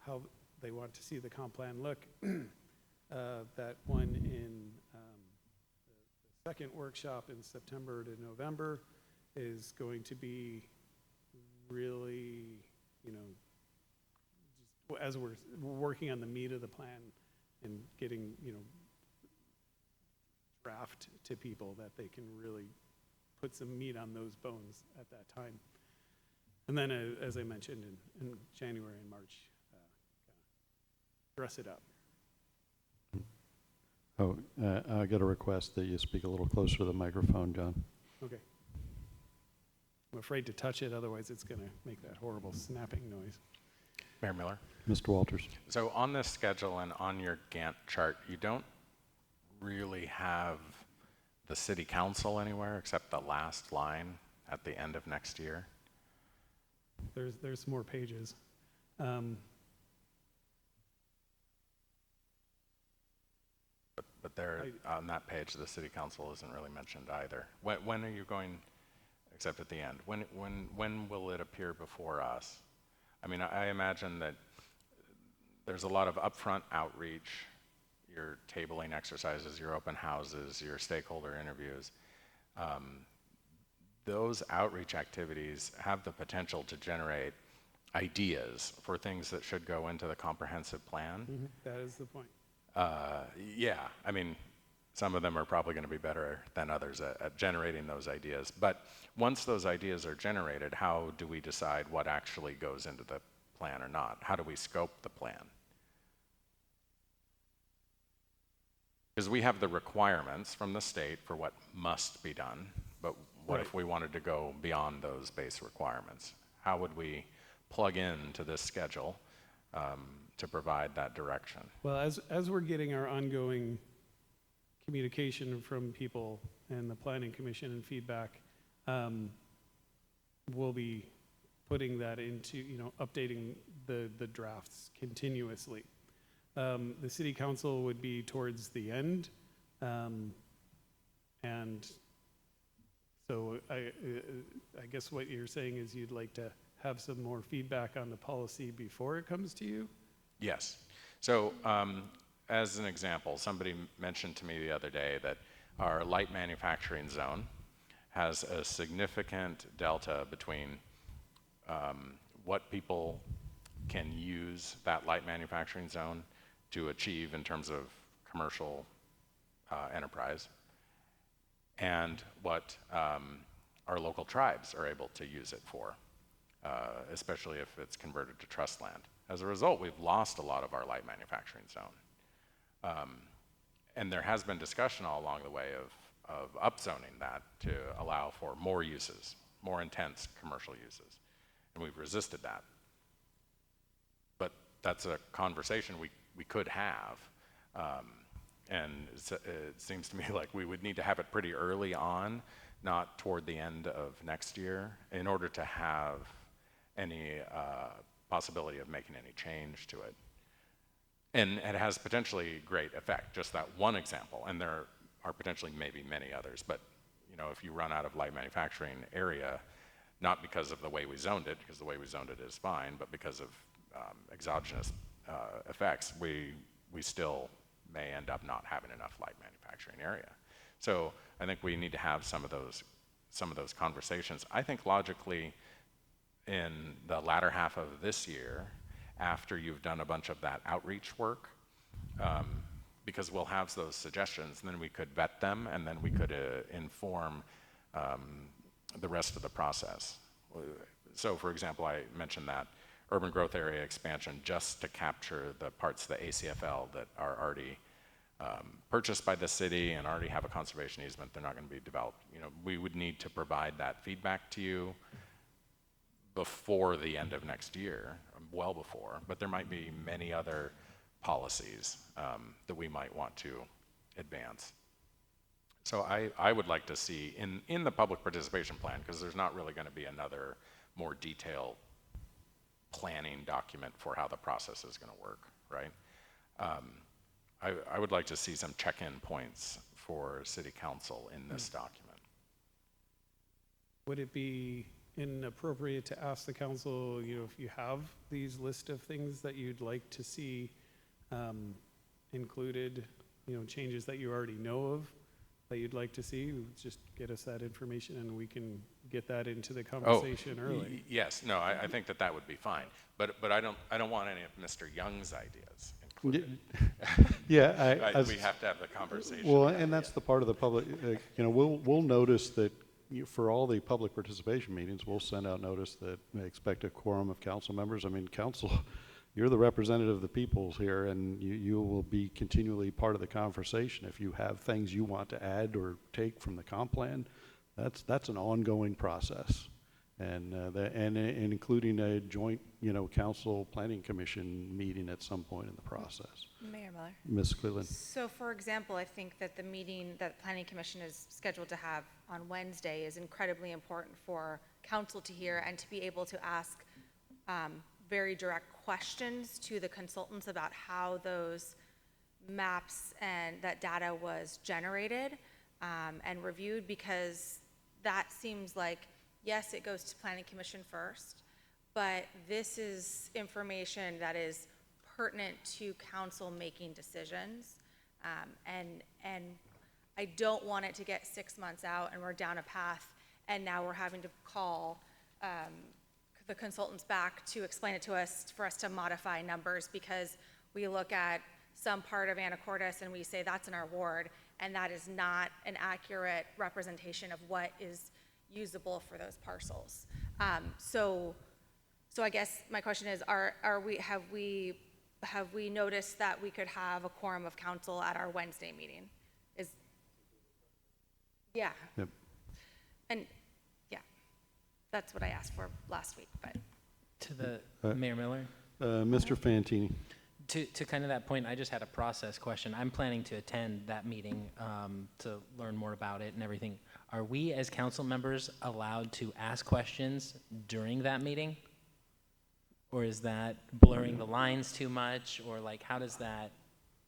how they want to see the comp plan look. That one in the second workshop in September to November is going to be really, just as we're working on the meat of the plan and getting, draft to people that they can really put some meat on those bones at that time. And then, as I mentioned, in January and March, dress it up. Oh, I got a request that you speak a little closer to the microphone, John. Okay. I'm afraid to touch it, otherwise it's going to make that horrible snapping noise. Mayor Miller? Mr. Walters. So on this schedule and on your Gantt chart, you don't really have the city council anywhere except the last line at the end of next year. There's more pages. But there, on that page, the city council isn't really mentioned either. When are you going, except at the end, when will it appear before us? I mean, I imagine that there's a lot of upfront outreach your tabling exercises, your open houses, your stakeholder interviews, those outreach activities have the potential to generate ideas for things that should go into the comprehensive plan. That is the point. Yeah, I mean, some of them are probably going to be better than others at generating those ideas. But once those ideas are generated, how do we decide what actually goes into the plan or not? How do we scope the plan? Because we have the requirements from the state for what must be done, but what if we wanted to go beyond those base requirements? How would we plug into this schedule to provide that direction? Well, as we're getting our ongoing communication from people and the Planning Commission and feedback, we'll be putting that into, updating the drafts continuously. The City Council would be towards the end, and so I guess what you're saying is you'd like to have some more feedback on the policy before it comes to you? Yes. So as an example, somebody mentioned to me the other day that our light manufacturing zone has a significant delta between what people can use that light manufacturing zone to achieve in terms of commercial enterprise and what our local tribes are able to use it for, especially if it's converted to trust land. As a result, we've lost a lot of our light manufacturing zone. And there has been discussion all along the way of upzoning that to allow for more uses, more intense commercial uses. And we've resisted that. But that's a conversation we could have. And it seems to me like we would need to have it pretty early on, not toward the end of next year, in order to have any possibility of making any change to it. And it has potentially great effect, just that one example, and there are potentially maybe many others, but if you run out of light manufacturing area, not because of the way we zoned it, because the way we zoned it is fine, but because of exogenous effects, we still may end up not having enough light manufacturing area. So I think we need to have some of those conversations. I think logically, in the latter half of this year, after you've done a bunch of that outreach work, because we'll have those suggestions, and then we could vet them, and then we could inform the rest of the process. So, for example, I mentioned that urban growth area expansion just to capture the parts of the ACFL that are already purchased by the city and already have a conservation easement. They're not going to be developed. We would need to provide that feedback to you before the end of next year, well before, but there might be many other policies that we might want to advance. So I would like to see in the public participation plan, because there's not really going to be another more detailed planning document for how the process is going to work, right? I would like to see some check-in points for City Council in this document. Would it be inappropriate to ask the council, if you have these list of things that you'd like to see included, changes that you already know of that you'd like to see, just get us that information and we can get that into the conversation early. Yes, no, I think that would be fine, but I don't want any of Mr. Young's ideas included. Yeah, we have to have the conversation. Well, and that's the part of the public. We'll notice that for all the public participation meetings, we'll send out notice that we expect a quorum of council members. I mean, council, you're the representative of the peoples here, and you will be continually part of the conversation. If you have things you want to add or take from the comp plan, that's an ongoing process, and including a joint council planning commission meeting at some point in the process. Mayor Miller. Ms. Cleland. So for example, I think that the meeting that the Planning Commission is scheduled to have on Wednesday is incredibly important for council to hear and to be able to ask very direct questions to the consultants about how those maps and that data was generated and reviewed, because that seems like, yes, it goes to Planning Commission first, but this is information that is pertinent to council making decisions. And I don't want it to get 6 months out and we're down a path, and now we're having to call the consultants back to explain it to us, for us to modify numbers, because we look at some part of Anacortes and we say that's in our ward, and that is not an accurate representation of what is usable for those parcels. So I guess my question is, have we noticed that we could have a quorum of council at our Wednesday meeting? Yeah. Yep. And yeah, that's what I asked for last week, but. To the Mayor Miller. Mr. Fantini. To kind of that point, I just had a process question. I'm planning to attend that meeting to learn more about it and everything. Are we as council members allowed to ask questions during that meeting? Or is that blurring the lines too much? Or like, how does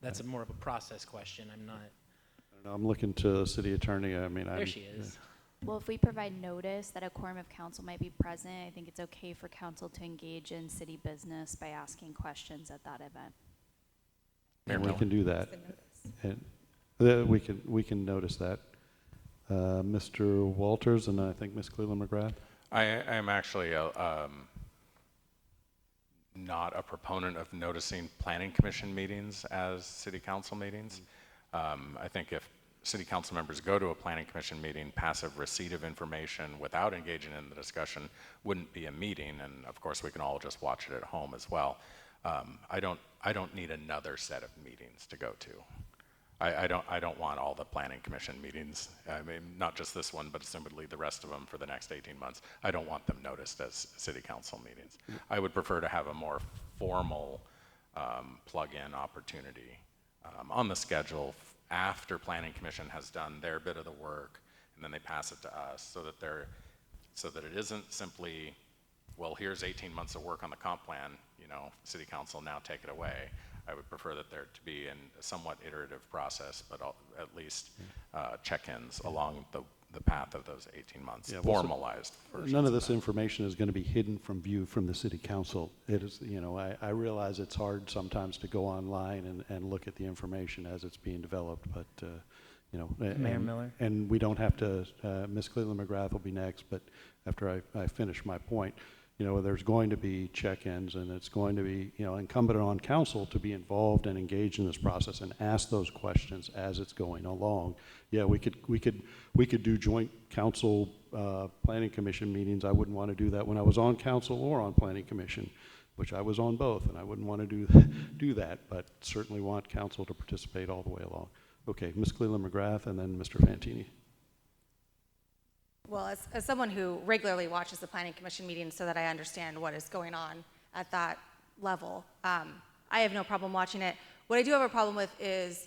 that's more of a process question. I'm not. I don't know, I'm looking to the city attorney. I mean, There she is. Well, if we provide notice that a quorum of council might be present, I think it's okay for council to engage in city business by asking questions at that event. And Mayor we can do that. And we can notice that. Mr. Walters and I think Ms. Cleveland McGrath. I am actually not a proponent of noticing planning commission meetings as city council meetings. I think if city council members go to a planning commission meeting, passive receipt of information without engaging in the discussion wouldn't be a meeting, and of course we can all just watch it at home as well. I don't need another set of meetings to go to. I don't want all the planning commission meetings. I mean, not just this one, but assumedly the rest of them for the next 18 months. I don't want them noticed as city council meetings. I would prefer to have a more formal plug-in opportunity on the schedule after planning commission has done their bit of the work, and then they pass it to us, so that it isn't simply, well, here's 18 months of work on the comp plan, city council, now take it away. I would prefer that there to be a somewhat iterative process, but at least check-ins along the path of those 18 months, Yeah, well, formalized versions none of this information is going to be hidden from view from the city council. It is, I realize it's hard sometimes to go online and look at the information as it's being developed, but Mayor Miller. And we don't have to. Ms. Cleveland McGrath will be next, but after I finish my point, there's going to be check-ins, and it's going to be incumbent on council to be involved and engaged in this process and ask those questions as it's going along. Yeah, we could do joint council planning commission meetings. I wouldn't want to do that when I was on council or on planning commission, which I was on both, and I wouldn't want to do that, but certainly want council to participate all the way along. Okay, Ms. Cleveland McGrath, and then Mr. Fantini. Well, as someone who regularly watches the Planning Commission meetings so that I understand what is going on at that level, I have no problem watching it. What I do have a problem with is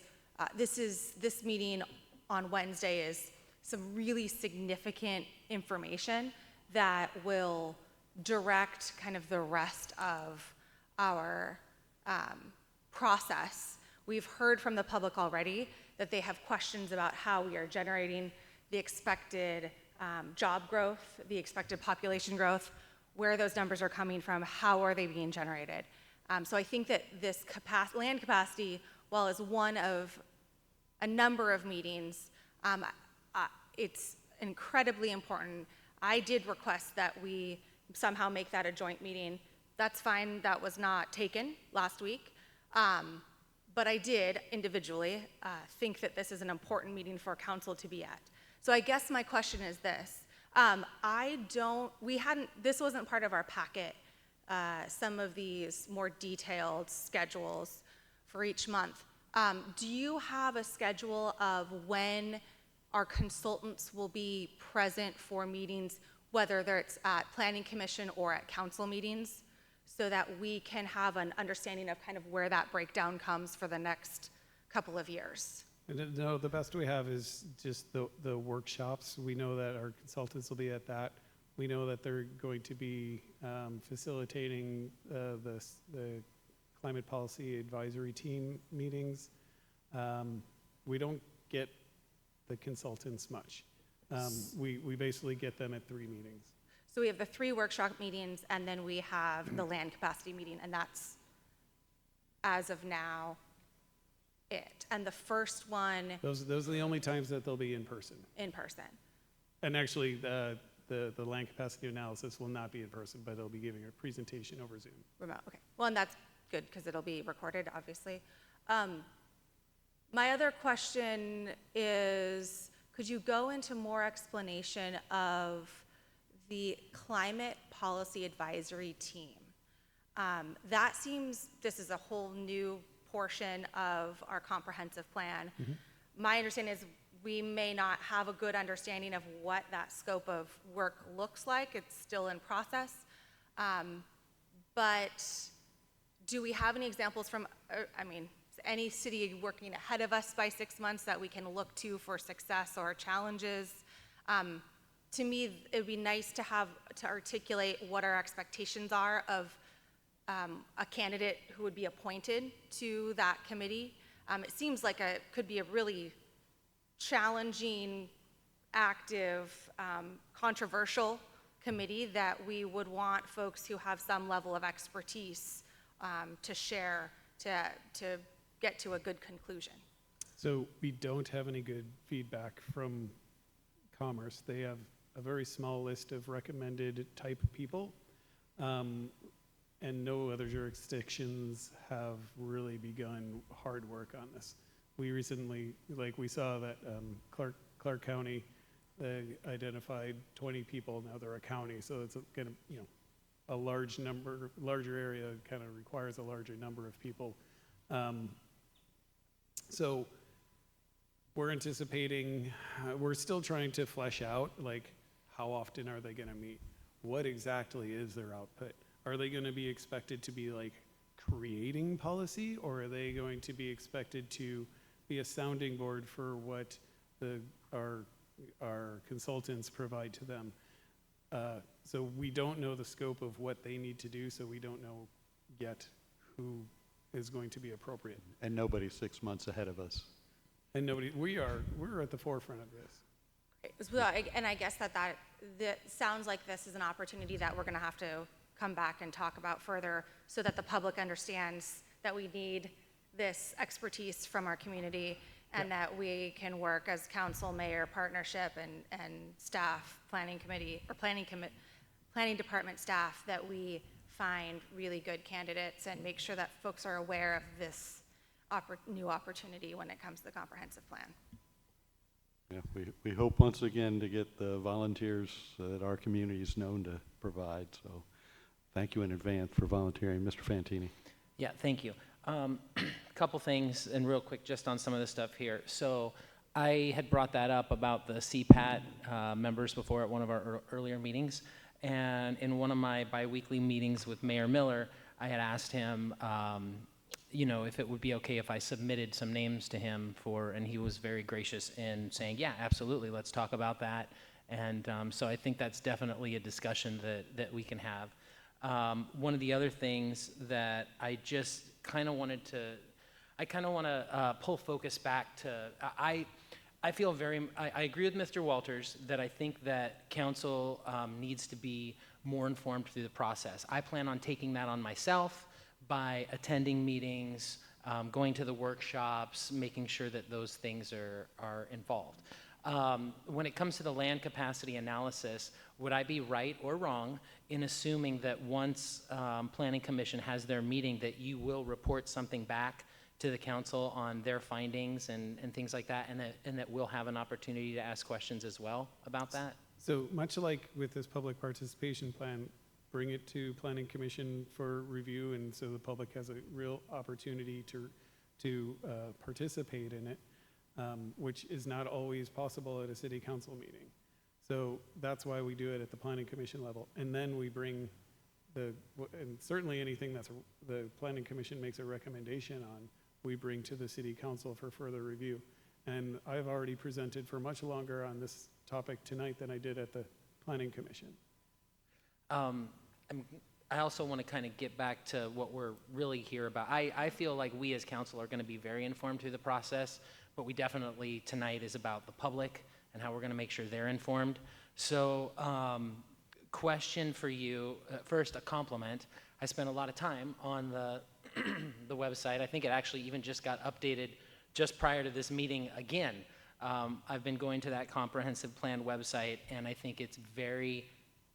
this meeting on Wednesday is some really significant information that will direct kind of the rest of our process. We've heard from the public already that they have questions about how we are generating the expected job growth, the expected population growth, where those numbers are coming from, how are they being generated. So I think that this land capacity, while is one of a number of meetings, it's incredibly important. I did request that we somehow make that a joint meeting. That's fine, that was not taken last week. But I did individually think that this is an important meeting for council to be at. So I guess my question is this. This wasn't part of our packet, some of these more detailed schedules for each month. Do you have a schedule of when our consultants will be present for meetings, whether it's at Planning Commission or at council meetings, so that we can have an understanding of kind of where that breakdown comes for the next couple of years? No, the best we have is just the workshops. We know that our consultants will be at that. We know that they're going to be facilitating the climate policy advisory team meetings. We don't get the consultants much. We basically get them at 3 meetings. So we have the 3 workshop meetings, and then we have the land capacity meeting, and that's, as of now, it. And the first one Those are the only times that they'll be in person. in person. And actually, the land capacity analysis will not be in person, but they'll be giving a presentation over Zoom. Remote, okay. Well, and that's good because it'll be recorded, obviously. My other question is, could you go into more explanation of the Climate Policy Advisory Team? That seems, this is a whole new portion of our comprehensive plan. My understanding is we may not have a good understanding of what that scope of work looks like. It's still in process. But do we have any examples from, I mean, is any city working ahead of us by 6 months that we can look to for success or challenges? To me, it would be nice to have, to articulate what our expectations are of a candidate who would be appointed to that committee. It seems like it could be a really challenging, active, controversial committee that we would want folks who have some level of expertise to share to get to a good conclusion. So we don't have any good feedback from Commerce. They have a very small list of recommended type people, and no other jurisdictions have really begun hard work on this. We recently, like we saw that Clark County, they identified 20 people, now they're a county, so it's going to, you know, a larger area kind of requires a larger number of people. So we're anticipating, we're still trying to flesh out, like, how often are they going to meet? What exactly is their output? Are they going to be expected to be like creating policy, or are they going to be expected to be a sounding board for what our consultants provide to them? So we don't know the scope of what they need to do, so we don't know yet who is going to be appropriate. And nobody's 6 months ahead of us. And we're at the forefront of this. And I guess that sounds like this is an opportunity that we're going to have to come back and talk about further so that the public understands that we need this expertise from our community and that we can work as council, mayor, partnership, and staff, planning committee, or planning department staff, that we find really good candidates and make sure that folks are aware of this new opportunity when it comes to the comprehensive plan. Yeah, we hope once again to get the volunteers that our community is known to provide. So thank you in advance for volunteering. Mr. Fantini. Yeah, thank you. Couple things, and real quick, just on some of the stuff here. So I had brought that up about the CPAT members before at one of our earlier meetings. And in one of my biweekly meetings with Mayor Miller, I had asked him, you know, if it would be okay if I submitted some names to him and he was very gracious in saying, yeah, absolutely, let's talk about that. And so I think that's definitely a discussion that we can have. One of the other things that I just kind of want to pull focus back to, I agree with Mr. Walters that I think that council needs to be more informed through the process. I plan on taking that on myself by attending meetings, going to the workshops, making sure that those things are involved. When it comes to the land capacity analysis, would I be right or wrong in assuming that once Planning Commission has their meeting that you will report something back to the council on their findings and things like that, and that we'll have an opportunity to ask questions as well about that? So much like with this public participation plan, bring it to Planning Commission for review, and so the public has a real opportunity to participate in it, which is not always possible at a city council meeting. So that's why we do it at the Planning Commission level. And then we bring and certainly anything that's the Planning Commission makes a recommendation on, we bring to the city council for further review. And I've already presented for much longer on this topic tonight than I did at the Planning Commission. I also want to kind of get back to what we're really here about. I feel like we as council are going to be very informed through the process, but we definitely tonight is about the public and how we're going to make sure they're informed. So question for you, first a compliment. I spent a lot of time on the the website. I think it actually even just got updated just prior to this meeting, again, I've been going to that comprehensive plan website, and I think it's very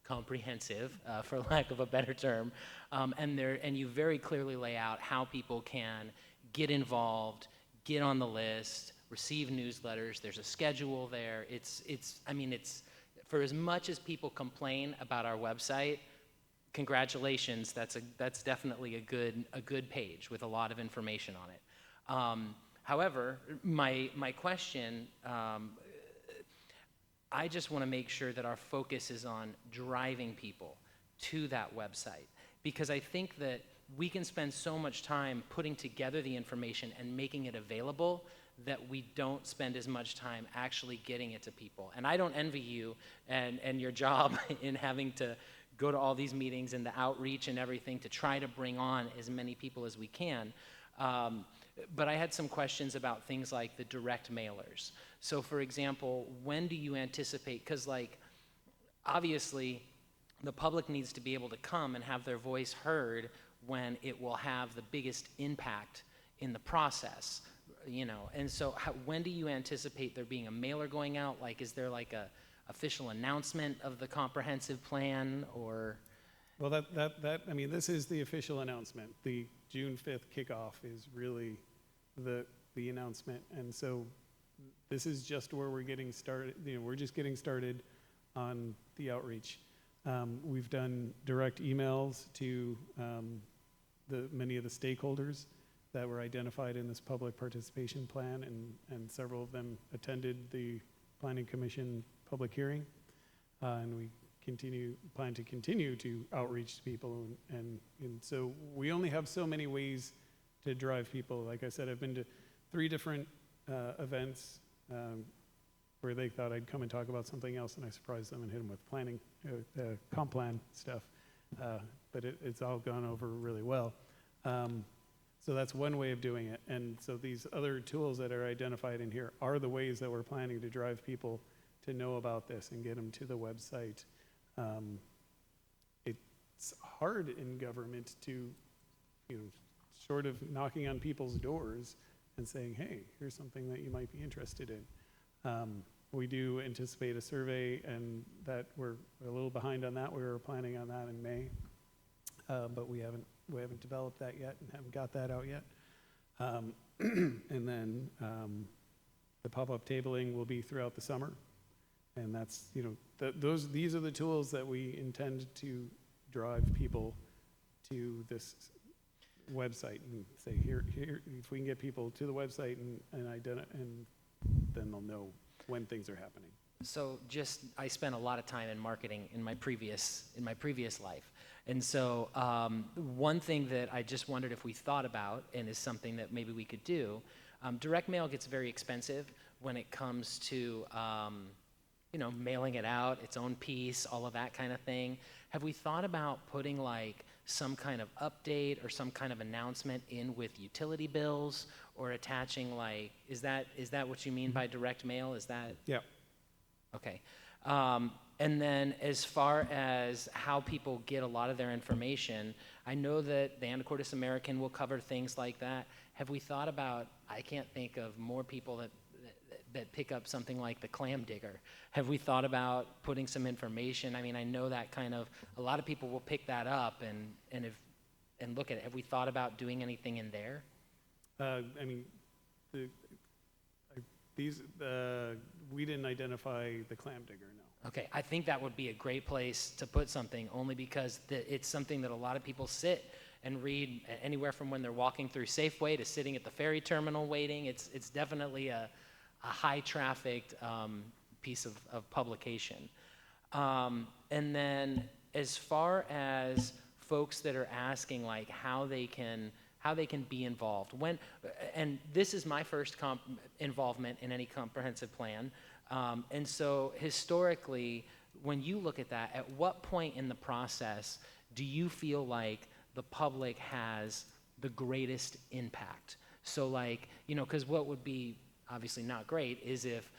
comprehensive, for lack of a better term, and you very clearly lay out how people can get involved, get on the list, receive newsletters. There's a schedule there. I mean, it's for as much as people complain about our website, congratulations. That's definitely a good page with a lot of information on it. However, my question, I just want to make sure that our focus is on driving people to that website, because I think that we can spend so much time putting together the information and making it available that we don't spend as much time actually getting it to people. And I don't envy you and your job in having to go to all these meetings and the outreach and everything to try to bring on as many people as we can. But I had some questions about things like the direct mailers. So for example, when do you anticipate, because like, obviously, the public needs to be able to come and have their voice heard when it will have the biggest impact in the process, you know? And so when do you anticipate there being a mailer going out? Like, is there like a official announcement of the comprehensive plan, or? Well, I mean, this is the official announcement. The June 5th kickoff is really the announcement. And so this is just where we're getting started. You know, we're just getting started on the outreach. We've done direct emails to many of the stakeholders that were identified in this public participation plan, and several of them attended the Planning Commission public hearing. And we plan to continue to outreach to people, and so we only have so many ways to drive people. Like I said, I've been to 3 different events where they thought I'd come and talk about something else, and I surprised them and hit them with planning, comp plan stuff. But it's all gone over really well. So that's one way of doing it. And so these other tools that are identified in here are the ways that we're planning to drive people to know about this and get them to the website. It's hard in government to, you know, sort of knocking on people's doors and saying, hey, here's something that you might be interested in. We do anticipate a survey, and that we're a little behind on that. We were planning on that in May, but we haven't developed that yet and haven't got that out yet. And then the pop-up tabling will be throughout the summer. And that's, you know, these are the tools that we intend to drive people to this website and say, here, if we can get people to the website and then they'll know when things are happening. So I spent a lot of time in marketing in my previous life. And so one thing that I just wondered if we thought about, and is something that maybe we could do, direct mail gets very expensive when it comes to, you know, mailing it out, its own piece, all of that kind of thing. Have we thought about putting like some kind of update or some kind of announcement in with utility bills, or attaching like, is that what you mean by direct mail? Is that? Yeah. Okay. And then as far as how people get a lot of their information, I know that the Anacortes American will cover things like that. Have we thought about, I can't think of more people that pick up something like the clam digger. Have we thought about putting some information? I mean, I know that kind of, a lot of people will pick that up and look at it. Have we thought about doing anything in there? I mean, we didn't identify the clam digger, no. Okay, I think that would be a great place to put something, only because it's something that a lot of people sit and read anywhere from when they're walking through Safeway to sitting at the ferry terminal waiting. It's definitely a high-trafficked piece of publication. And then as far as folks that are asking like how they can be involved, and this is my first involvement in any comprehensive plan, and so historically, when you look at that, at what point in the process do you feel like the public has the greatest impact? So like, you know, because what would be obviously not great is if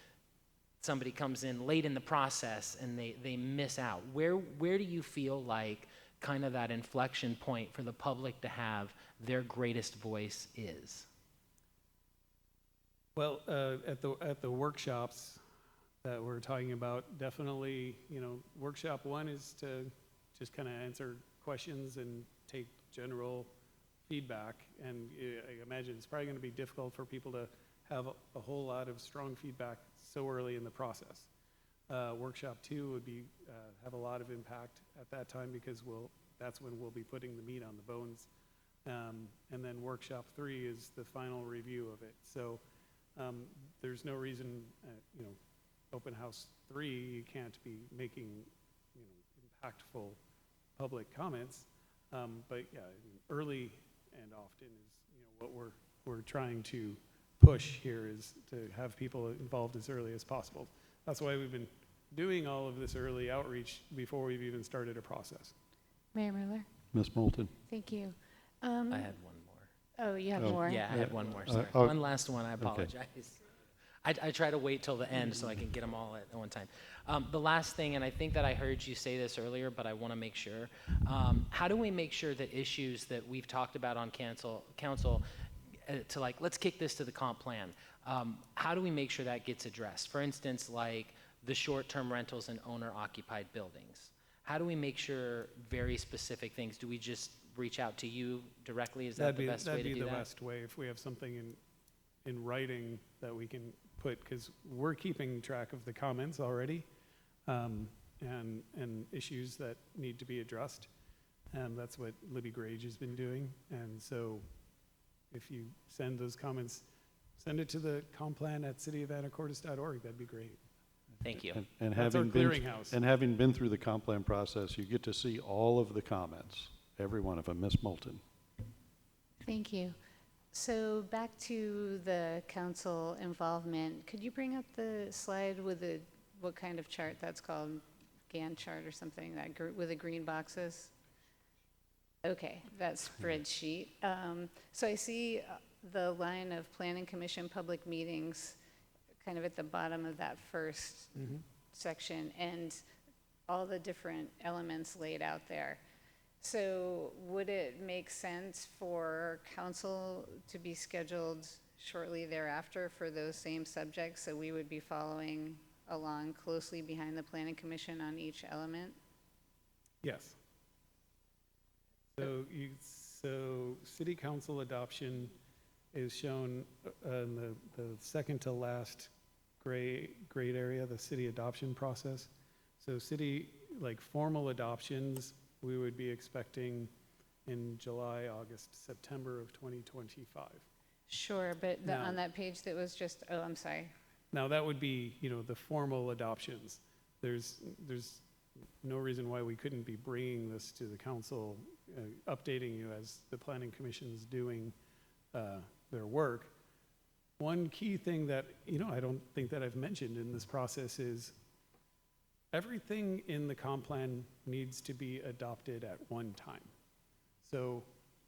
somebody comes in late in the process and they miss out. Where do you feel like kind of that inflection point for the public to have their greatest voice is? Well, at the workshops that we're talking about, definitely, workshop one is to just kind of answer questions and take general feedback. And I imagine it's probably going to be difficult for people to have a whole lot of strong feedback so early in the process. Workshop two would be have a lot of impact at that time because that's when we'll be putting the meat on the bones. And then workshop three is the final review of it. So there's no reason, open house 3, you can't be making, impactful public comments. But yeah, I mean, early and often is, what we're trying to push here is to have people involved as early as possible. That's why we've been doing all of this early outreach before we've even started a process. Mayor Miller, Ms. Moulton. thank you. I had one more. Oh, you have Oh. more? Yeah, I had one more, sorry. oh, One last one, I apologize. I try to wait till the end so I can get them all at one time. The last thing, and I think that I heard you say this earlier, but I want to make sure. How do we make sure that issues that we've talked about on council to like, let's kick this to the comp plan. How do we make sure that gets addressed? For instance, like the short-term rentals and owner-occupied buildings. How do we make sure very specific things? Do we just reach out to you directly? Is that the best way to do that? That'd be the best way if we have something in writing that we can put, because we're keeping track of the comments already and issues that need to be addressed. And that's what Libby Grage has been doing. And so if you send those comments, send it to the complan at cityofanacortes.org. That'd be great. Thank you. And That's our having been clearinghouse. and having been through the comp plan process, you get to see all of the comments, every one of them. Ms. Moulton. Thank you. So back to the council involvement, could you bring up the slide with what kind of chart that's called? Gantt chart or something, with the green boxes? Okay, that spreadsheet. So I see the line of planning commission public meetings kind of at the bottom of that first section, and all the different elements laid out there. So would it make sense for council to be scheduled shortly thereafter for those same subjects, so we would be following along closely behind the planning commission on each element? Yes. So city council adoption is shown in the second to last gray area, the city adoption process. So city, like formal adoptions, we would be expecting in July, August, September of 2025. Sure, but Now- on that page that was just, oh, I'm sorry. Now that would be, the formal adoptions. There's no reason why we couldn't be bringing this to the council, updating you as the planning commission's doing their work. One key thing that, I don't think that I've mentioned in this process is everything in the comp plan needs to be adopted at one time. So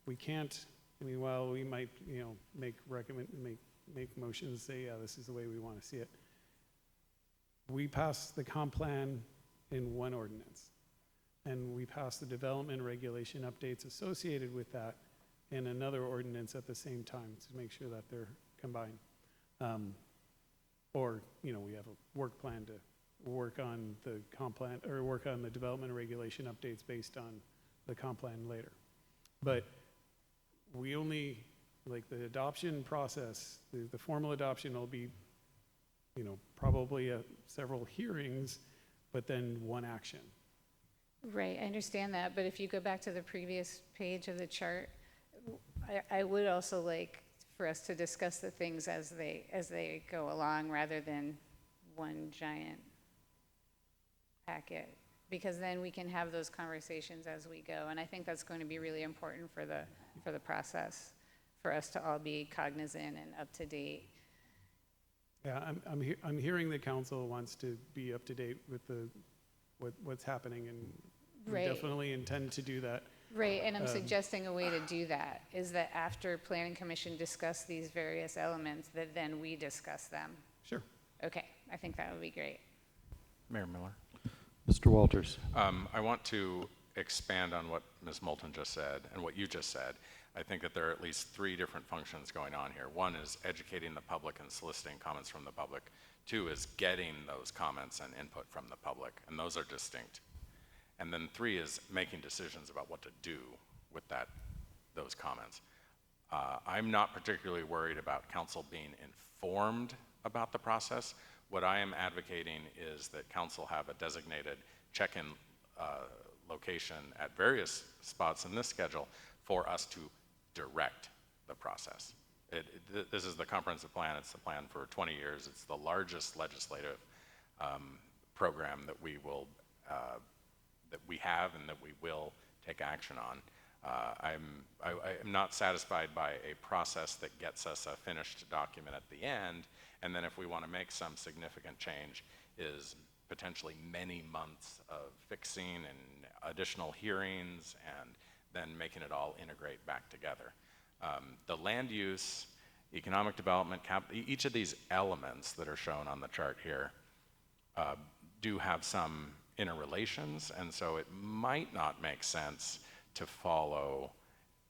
we can't, while we might, make motions, say, yeah, this is the way we want to see it. We pass the comp plan in one ordinance, and we pass the development regulation updates associated with that in another ordinance at the same time to make sure that they're combined. Or, we have a work plan to work on the comp plan, or work on the development regulation updates based on the comp plan later. But we only, like the adoption process, the formal adoption will be, probably several hearings, but then one action. Right, I understand that, but if you go back to the previous page of the chart, I would also like for us to discuss the things as they go along rather than one giant packet, because then we can have those conversations as we go, and I think that's going to be really important for the process, for us to all be cognizant and up to date. Yeah, I'm hearing the council wants to be up to date with what's happening, and we Right. definitely intend to do that. Right, and I'm suggesting a way to do that is that after planning commission discuss these various elements, that then we discuss them. Sure. Okay, I think that would be great. Mayor Miller. Mr. Walters. I want to expand on what Ms. Moulton just said and what you just said. I think that there are at least 3 different functions going on here. 1 is educating the public and soliciting comments from the public. 2 is getting those comments and input from the public, and those are distinct. And then 3 is making decisions about what to do with those comments. I'm not particularly worried about council being informed about the process. What I am advocating is that council have a designated check-in location at various spots in this schedule for us to direct the process. This is the comprehensive plan. It's the plan for 20 years. It's the largest legislative program that we have and that we will take action on. I am not satisfied by a process that gets us a finished document at the end, and then if we want to make some significant change, is potentially many months of fixing and additional hearings and then making it all integrate back together. The land use, economic development, each of these elements that are shown on the chart here do have some interrelations, and so it might not make sense to follow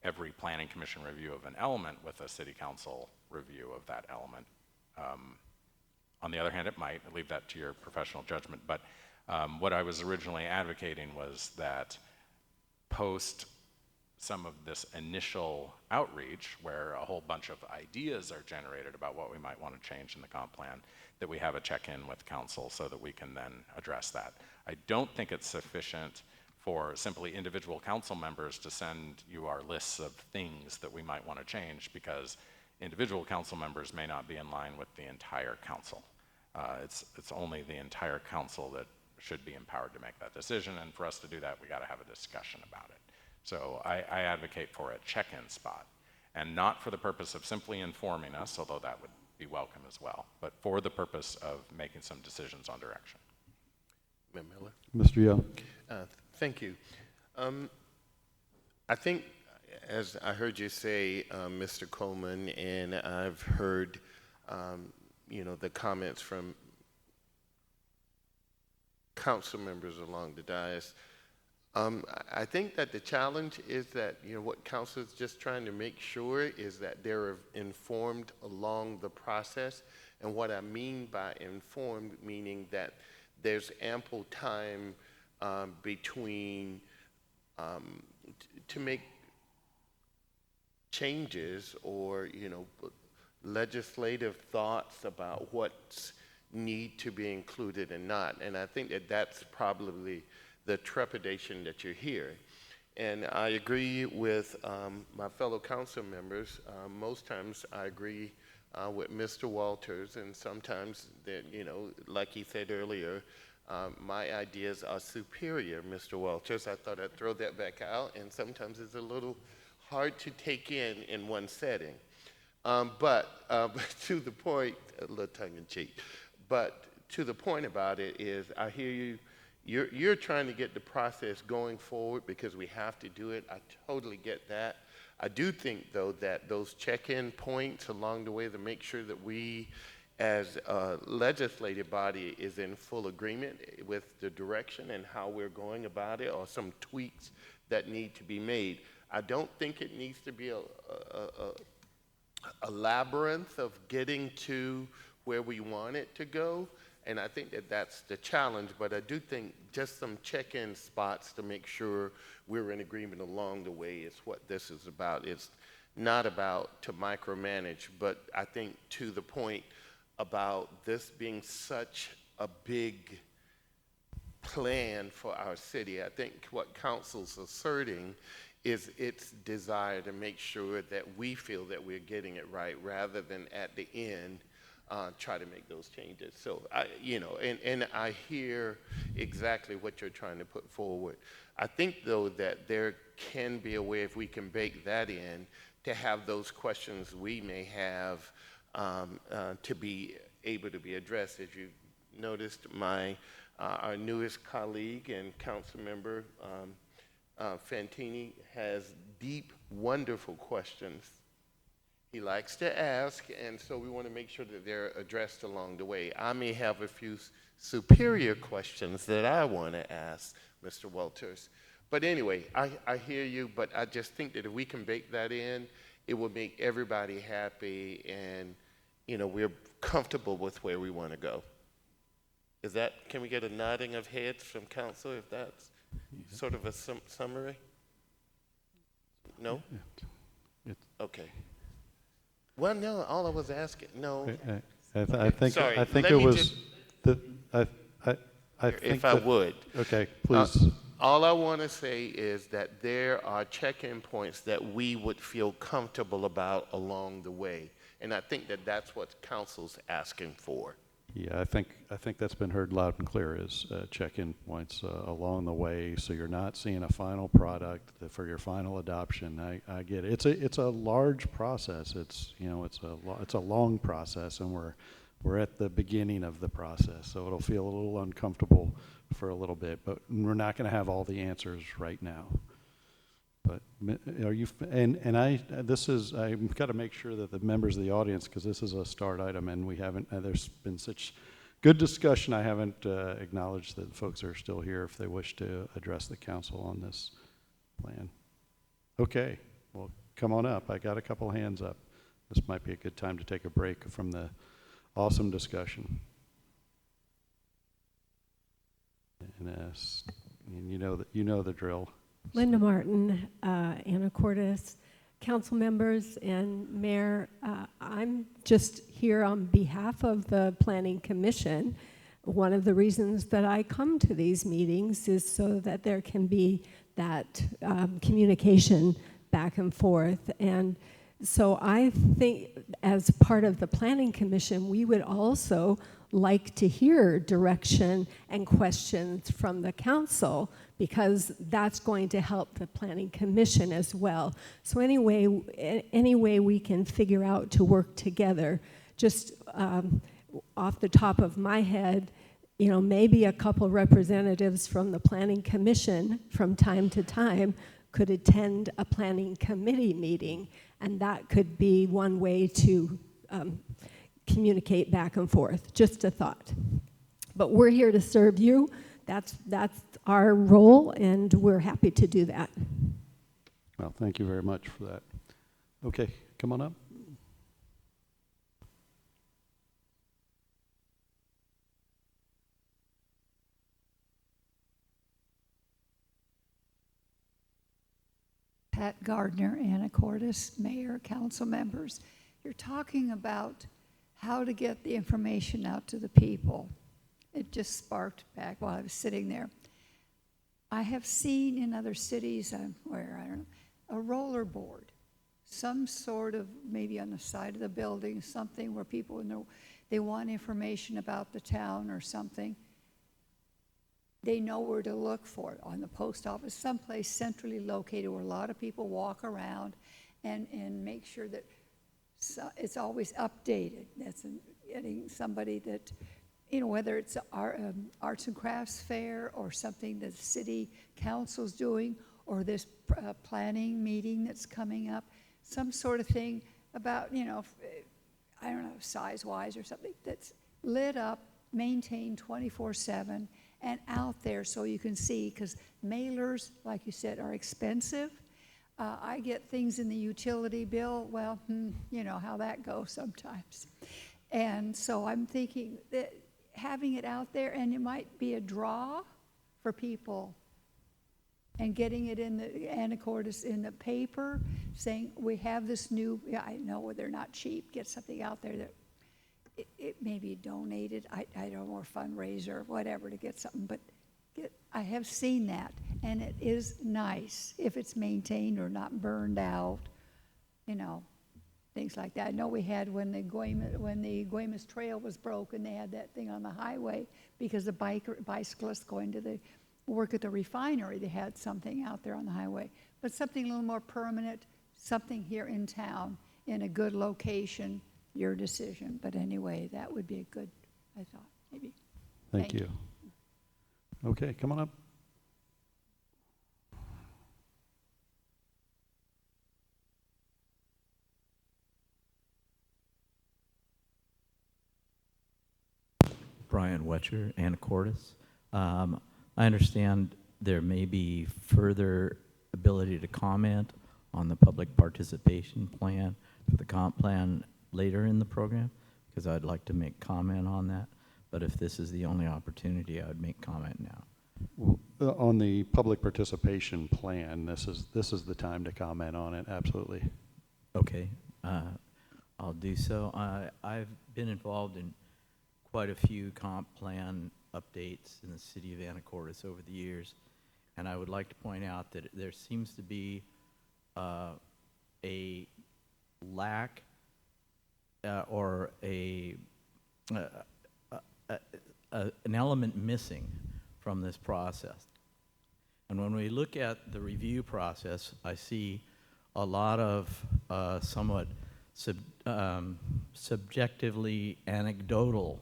every planning commission review of an element with a city council review of that element. On the other hand, it might. I leave that to your professional judgment, but what I was originally advocating was that post some of this initial outreach, where a whole bunch of ideas are generated about what we might want to change in the comp plan, that we have a check-in with council so that we can then address that. I don't think it's sufficient for simply individual council members to send you our lists of things that we might want to change, because individual council members may not be in line with the entire council. It's only the entire council that should be empowered to make that decision, and for us to do that, we got to have a discussion about it. So I advocate for a check-in spot, and not for the purpose of simply informing us, although that would be welcome as well, but for the purpose of making some decisions on direction. Mayor Miller? Mr. Young. Thank you. I think, as I heard you say, Mr. Coleman, and I've heard, the comments from council members along the dais, I think that the challenge is that, what council is just trying to make sure is that they're informed along the process. And what I mean by informed, meaning that there's ample time between to make changes or, legislative thoughts about what's need to be included and not. And I think that that's probably the trepidation that you're hearing. And I agree with my fellow council members. Most times I agree with Mr. Walters, and sometimes that, like he said earlier, my ideas are superior, Mr. Walters. I thought I'd throw that back out, and sometimes it's a little hard to take in one setting. But to the point, a little tongue-in-cheek, but to the point about it is I hear you. You're trying to get the process going forward because we have to do it. I totally get that. I do think, though, that those check-in points along the way to make sure that we, as a legislative body, is in full agreement with the direction and how we're going about it, or some tweaks that need to be made. I don't think it needs to be a labyrinth of getting to where we want it to go. And I think that that's the challenge, but I do think just some check-in spots to make sure we're in agreement along the way is what this is about. It's not about to micromanage, but I think to the point about this being such a big plan for our city, I think what council's asserting is its desire to make sure that we feel that we're getting it right rather than at the end try to make those changes. So, and I hear exactly what you're trying to put forward. I think, though, that there can be a way, if we can bake that in, to have those questions we may have to be able to be addressed. As you noticed, our newest colleague and council member, Fantini, has deep, wonderful questions he likes to ask, and so we want to make sure that they're addressed along the way. I may have a few superior questions that I want to ask Mr. Walters, But anyway, I hear you, but I just think that if we can bake that in, it will make everybody happy, and, you know, we're comfortable with where we want to go. Is that, can we get a nodding of heads from council if that's sort of a summary? No? Okay. Well, no, all I was asking, no. I think Sorry, I think let it me was just- the I think If I that- would. Okay, please. All I want to say is that there are check-in points that we would feel comfortable about along the way. And I think that that's what council's asking for. Yeah, I think that's been heard loud and clear, is check-in points along the way, so you're not seeing a final product for your final adoption. I get it. It's a large process. It's, you know, it's a long process, and we're at the beginning of the process, so it'll feel a little uncomfortable for a little bit, but we're not going to have all the answers right now. But are you, and I've got to make sure that the members of the audience, because this is a start item and we haven't, there's been such good discussion, I haven't acknowledged that folks are still here if they wish to address the council on this plan. Okay, well, come on up. I got a couple hands up. This might be a good time to take a break from the awesome discussion. And you know the drill. Linda Martin, Anacortes, council members and mayor. I'm just here on behalf of the Planning Commission. One of the reasons that I come to these meetings is so that there can be that communication back and forth. And so I think as part of the Planning Commission, we would also like to hear direction and questions from the council, because that's going to help the Planning Commission as well. So any way we can figure out to work together, just off the top of my head, you know, maybe a couple representatives from the Planning Commission from time to time could attend a Planning Committee meeting, and that could be one way to communicate back and forth. Just a thought. But we're here to serve you. That's our role, and we're happy to do that. Well, thank you very much for that. Okay, come on up. Pat Gardner, Anacortes, mayor, council members. You're talking about how to get the information out to the people. It just sparked back while I was sitting there. I have seen in other cities, where, I don't know, a roller board, some sort of, maybe on the side of the building, something where people know they want information about the town or something. They know where to look for it, on the post office, someplace centrally located where a lot of people walk around and make sure that it's always updated. That's getting somebody that, you know, whether it's our arts and crafts fair or something that the city council's doing, or this planning meeting that's coming up, some sort of thing about, you know, I don't know, size-wise or something that's lit up, maintained 24/7, and out there so you can see, because mailers, like you said, are expensive. I get things in the utility bill, well, you know how that goes sometimes. And so I'm thinking that having it out there, and it might be a draw for people, and getting it in the Anacortes in the paper, saying we have this new, yeah, I know they're not cheap, get something out there that it may be donated, I don't know, or fundraiser, whatever, to get something, but I have seen that, and it is nice if it's maintained or not burned out, you know, things like that. I know we had when the Guaymas Trail was broken, they had that thing on the highway because the bicyclists going to the work at the refinery, they had something out there on the highway. But something a little more permanent, something here in town in a good location, your decision. But anyway, that would be a good, I thought, maybe. Thank you. Okay, come on up. Brian Wetcher, Anacortes. I understand there may be further ability to comment on the public participation plan for the comp plan later in the program, because I'd like to make comment on that. But if this is the only opportunity, I would make comment now. Well, on the public participation plan, this is the time to comment on it, absolutely. Okay, I'll do so. I've been involved in quite a few comp plan updates in the city of Anacortes over the years, and I would like to point out that there seems to be a lack or an element missing from this process. And when we look at the review process, I see a lot of somewhat subjectively anecdotal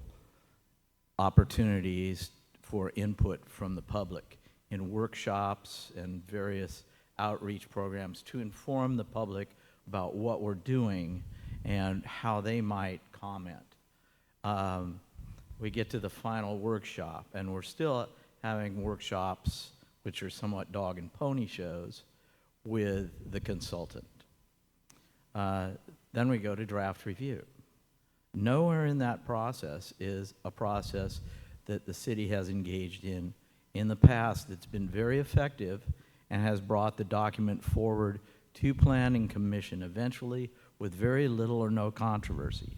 opportunities for input from the public in workshops and various outreach programs to inform the public about what we're doing and how they might comment. We get to the final workshop, and we're still having workshops which are somewhat dog and pony shows with the consultant. Then we go to draft review. Nowhere in that process is a process that the city has engaged in the past that's been very effective and has brought the document forward to Planning Commission eventually with very little or no controversy.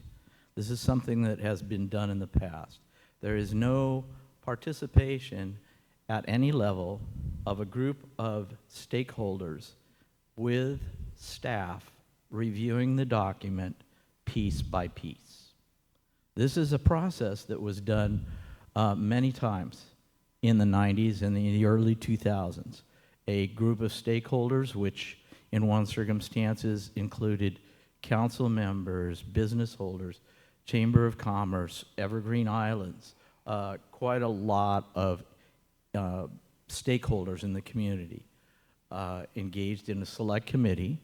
This is something that has been done in the past. There is no participation at any level of a group of stakeholders with staff reviewing the document piece by piece. This is a process that was done many times in the 90s and in the early 2000s. A group of stakeholders, which in one circumstances included council members, business holders, Chamber of Commerce, Evergreen Islands, quite a lot of stakeholders in the community engaged in a select committee.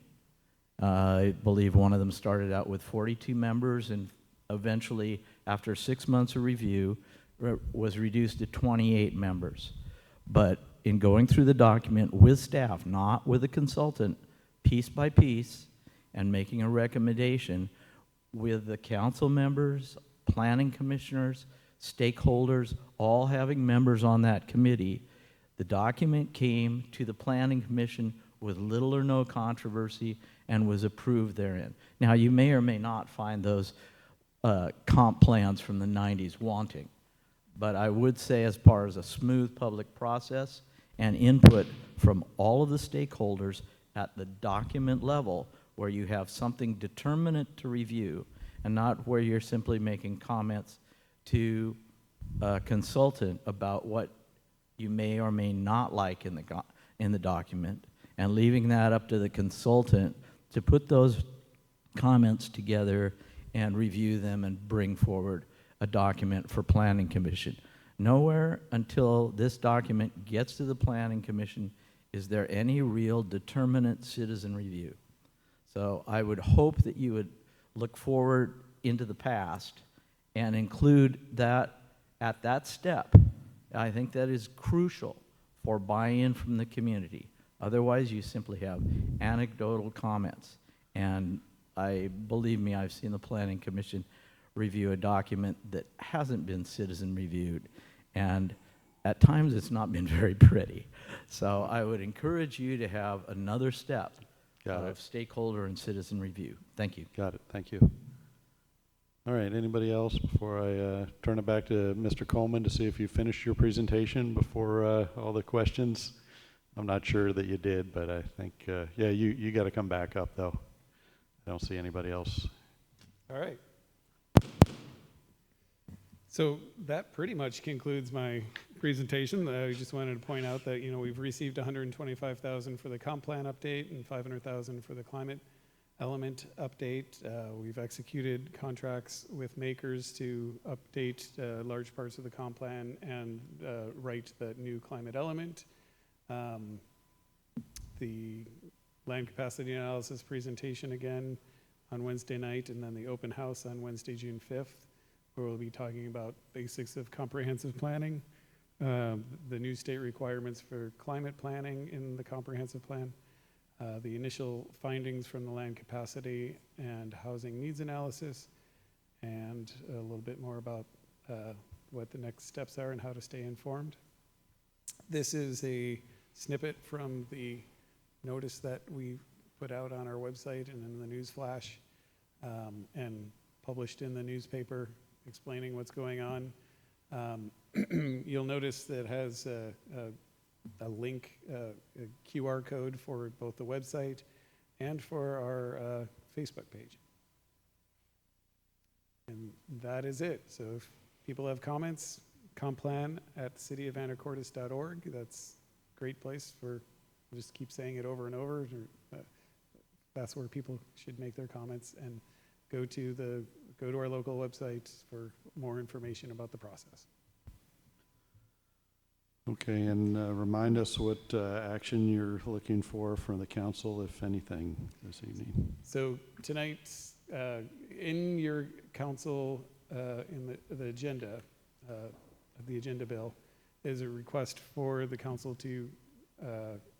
I believe one of them started out with 42 members and eventually, after 6 months of review, was reduced to 28 members. But in going through the document with staff, not with a consultant, piece by piece, and making a recommendation with the council members, planning commissioners, stakeholders, all having members on that committee, the document came to the Planning Commission with little or no controversy and was approved therein. Now, you may or may not find those comp plans from the 90s wanting, but I would say as far as a smooth public process and input from all of the stakeholders at the document level where you have something determinate to review and not where you're simply making comments to a consultant about what you may or may not like in the document, and leaving that up to the consultant to put those comments together and review them and bring forward a document for Planning Commission. Nowhere until this document gets to the Planning Commission is there any real determinate citizen review. So I would hope that you would look forward into the past and include that at that step. I think that is crucial for buy-in from the community. Otherwise, you simply have anecdotal comments. And believe me, I've seen the Planning Commission review a document that hasn't been citizen reviewed. And at times, it's not been very pretty. So I would encourage you to have another step of stakeholder and citizen review. Thank you. Got it. Thank you. All right. Anybody else before I turn it back to Mr. Coleman to see if you finished your presentation before all the questions? I'm not sure that you did, but I think, yeah, you got to come back up, though. I don't see anybody else. All right. So that pretty much concludes my presentation. I just wanted to point out that, you know, we've received $125,000 for the comp plan update and $500,000 for the climate element update. We've executed contracts with makers to update large parts of the comp plan and write the new climate element. The land capacity analysis presentation again on Wednesday night, and then the open house on Wednesday, June 5th, where we'll be talking about basics of comprehensive planning. the new state requirements for climate planning in the comprehensive plan, the initial findings from the land capacity and housing needs analysis, and a little bit more about what the next steps are and how to stay informed. This is a snippet from the notice that we put out on our website and in the news flash, and published in the newspaper explaining what's going on. You'll notice that it has a link, a QR code for both the website and for our Facebook page. And that is it. So if people have comments, complan@cityofanacortes.org. That's a great place for, I'll just keep saying it over and over. That's where people should make their comments, and go to our local website for more information about the process. Okay, and remind us what action you're looking for from the council, if anything, this evening. So tonight, in your council, in the agenda, the agenda bill, is a request for the council to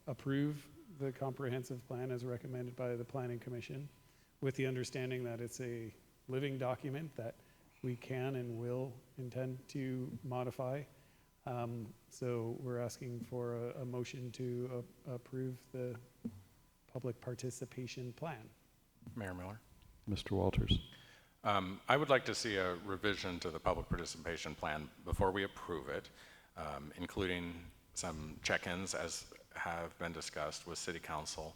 approve the comprehensive plan as recommended by the Planning Commission, with the understanding that it's a living document that we can and will intend to modify. So we're asking for a motion to approve the public participation plan. Mayor Miller? Mr. Walters. I would like to see a revision to the public participation plan before we approve it, including some check-ins as have been discussed with City Council.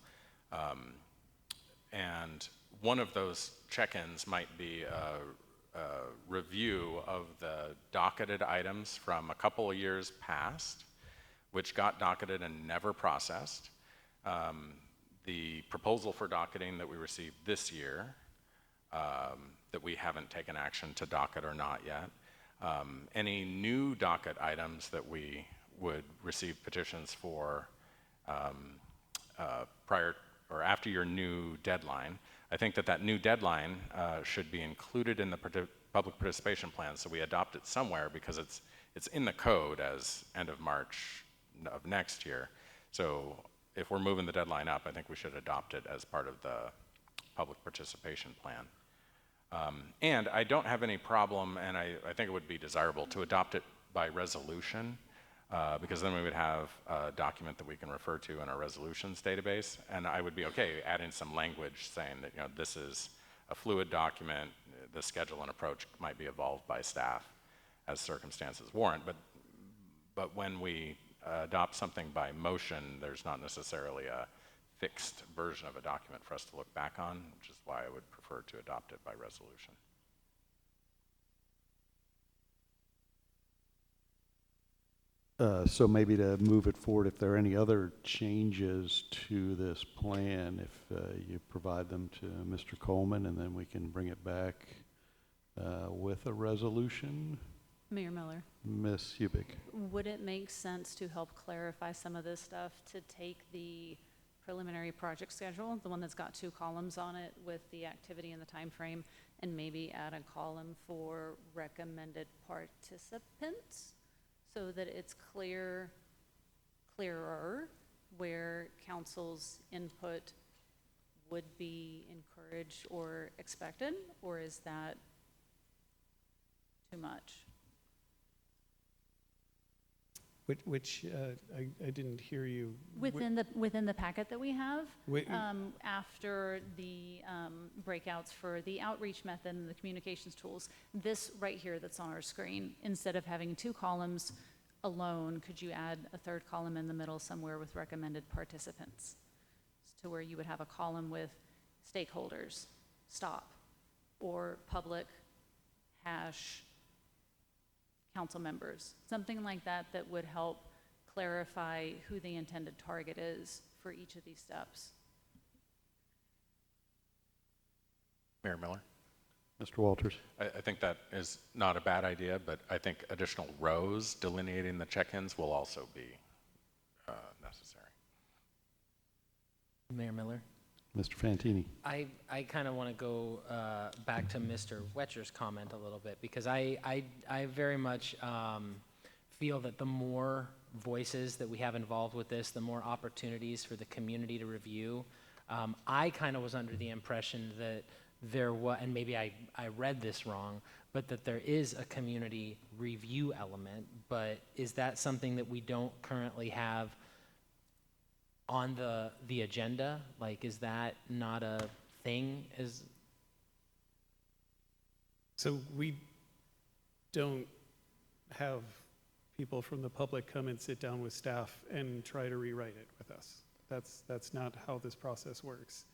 And one of those check-ins might be a review of the docketed items from a couple of years past, which got docketed and never processed. The proposal for docketing that we received this year, that we haven't taken action to docket or not yet. Any new docket items that we would receive petitions for prior or after your new deadline. I think that new deadline should be included in the public participation plan, so we adopt it somewhere, because it's in the code as end of March of next year. So if we're moving the deadline up, I think we should adopt it as part of the public participation plan. And I don't have any problem, and I think it would be desirable to adopt it by resolution, because then we would have a document that we can refer to in our resolutions database, and I would be okay adding some language saying that, you know, this is a fluid document, the schedule and approach might be evolved by staff as circumstances warrant, but when we adopt something by motion, there's not necessarily a fixed version of a document for us to look back on, which is why I would prefer to adopt it by resolution. So maybe to move it forward, if there are any other changes to this plan, if you provide them to Mr. Coleman, and then we can bring it back with a resolution. Mayor Miller, Ms. Hubick. would it make sense to help clarify some of this stuff to take the preliminary project schedule, the one that's got 2 columns on it with the activity and the time frame, and maybe add a column for recommended participants, so that it's clearer where council's input would be encouraged or expected, or is that too much? Which I didn't hear you. Within the packet that we have, Wait. after the breakouts for the outreach method and the communications tools, this right here that's on our screen, instead of having 2 columns alone, could you add a 3rd column in the middle somewhere with recommended participants, to where you would have a column with stakeholders, stop, or public, hash, council members, something like that, that would help clarify who the intended target is for each of these steps. Mayor Miller? Mr. Walters. I think that is not a bad idea, but I think additional rows delineating the check-ins will also be necessary. Mayor Miller? Mr. Fantini. I kind of want to go back to Mr. Wetcher's comment a little bit, because I very much feel that the more voices that we have involved with this, the more opportunities for the community to review. I kind of was under the impression that there was, and maybe I read this wrong, but that there is a community review element, but is that something that we don't currently have on the agenda? Like, is that not a thing? So we don't have people from the public come and sit down with staff and try to rewrite it with us. That's not how this process works.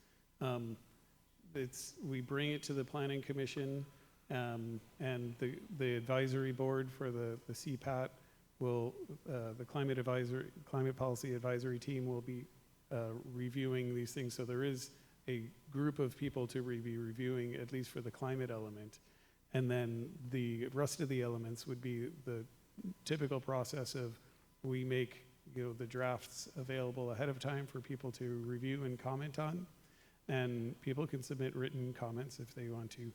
We bring it to the Planning Commission, and the advisory board for the CPAT will, the climate policy advisory team will be reviewing these things. So there is a group of people to be reviewing, at least for the climate element. And then the rest of the elements would be the typical process of, we make the drafts available ahead of time for people to review and comment on. And people can submit written comments if they want to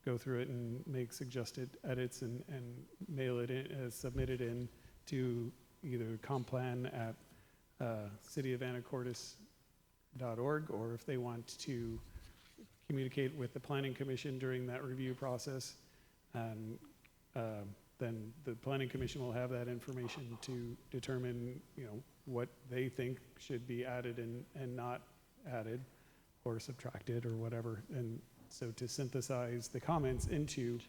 go through it and make suggested edits and mail it in, submit it in to either complan at cityofanacortes.org, or if they want to communicate with the Planning Commission during that review process. And then the Planning Commission will have that information to determine, what they think should be added and not added, or subtracted, or whatever. And so to synthesize the comments into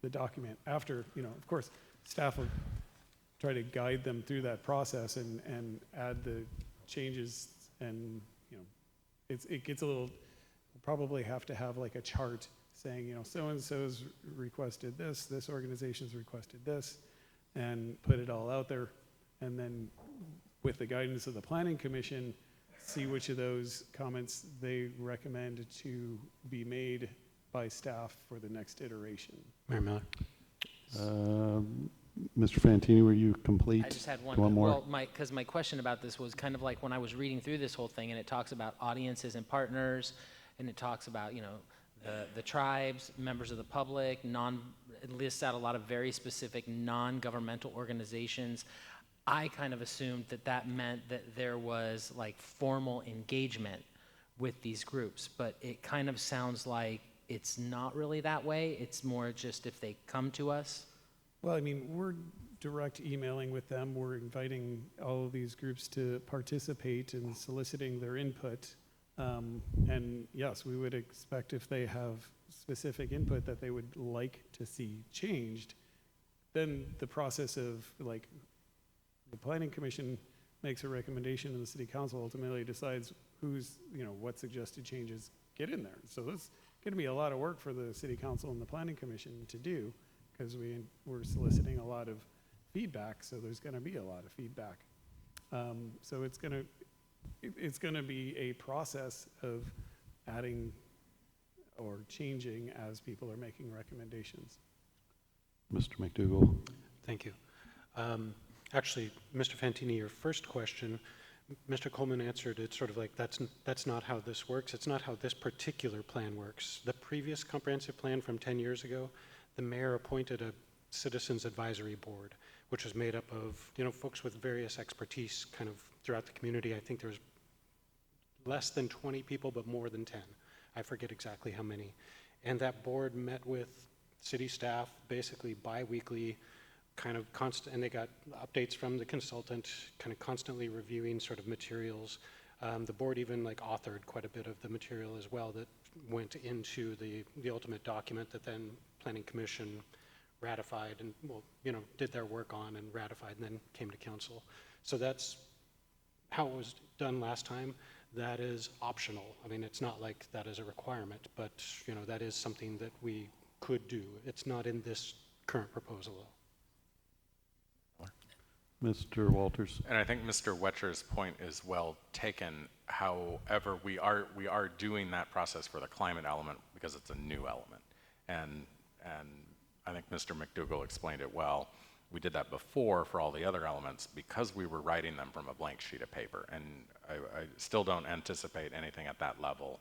the document after, of course, staff will try to guide them through that process and add the changes. And, it gets a little, we'll probably have to have like a chart saying, so-and-so's requested this organization's requested this, and put it all out there. And then with the guidance of the Planning Commission, see which of those comments they recommend to be made by staff for the next iteration. Mayor Miller. Mr. Fantini, were you complete? I just had One one. more? Well, because my question about this was kind of like when I was reading through this whole thing, and it talks about audiences and partners, and it talks about, the tribes, members of the public, it lists out a lot of very specific non-governmental organizations. I kind of assumed that meant that there was like formal engagement with these groups, but it kind of sounds like it's not really that way. It's more just if they come to us. Well, we're direct emailing with them. We're inviting all of these groups to participate in soliciting their input. And yes, we would expect if they have specific input that they would like to see changed, then the process of the Planning Commission makes a recommendation and the City Council ultimately decides what suggested changes get in there. So there's going to be a lot of work for the City Council and the Planning Commission to do, because we're soliciting a lot of feedback, so there's going to be a lot of feedback. So it's going to be a process of adding or changing as people are making recommendations. Mr. McDougall. Thank you. Actually, Mr. Fantini, your first question, Mr. Coleman answered it sort of like that's not how this works. It's not how this particular plan works. The previous comprehensive plan from 10 years ago, the mayor appointed a citizens advisory board, which was made up of folks with various expertise kind of throughout the community. I think there was less than 20 people, but more than 10. I forget exactly how many. And that board met with city staff basically bi-weekly, kind of constant, and they got updates from the consultant, kind of constantly reviewing sort of materials. The board even authored quite a bit of the material as well that went into the ultimate document that then Planning Commission ratified and did their work on and ratified and then came to council. So that's how it was done last time. That is optional. It's not like that is a requirement, but that is something that we could do. It's not in this current proposal though. Mr. Walters. And I think Mr. Wetcher's point is well taken. However, we are doing that process for the climate element because it's a new element. And I think Mr. McDougall explained it well. We did that before for all the other elements because we were writing them from a blank sheet of paper. And I still don't anticipate anything at that level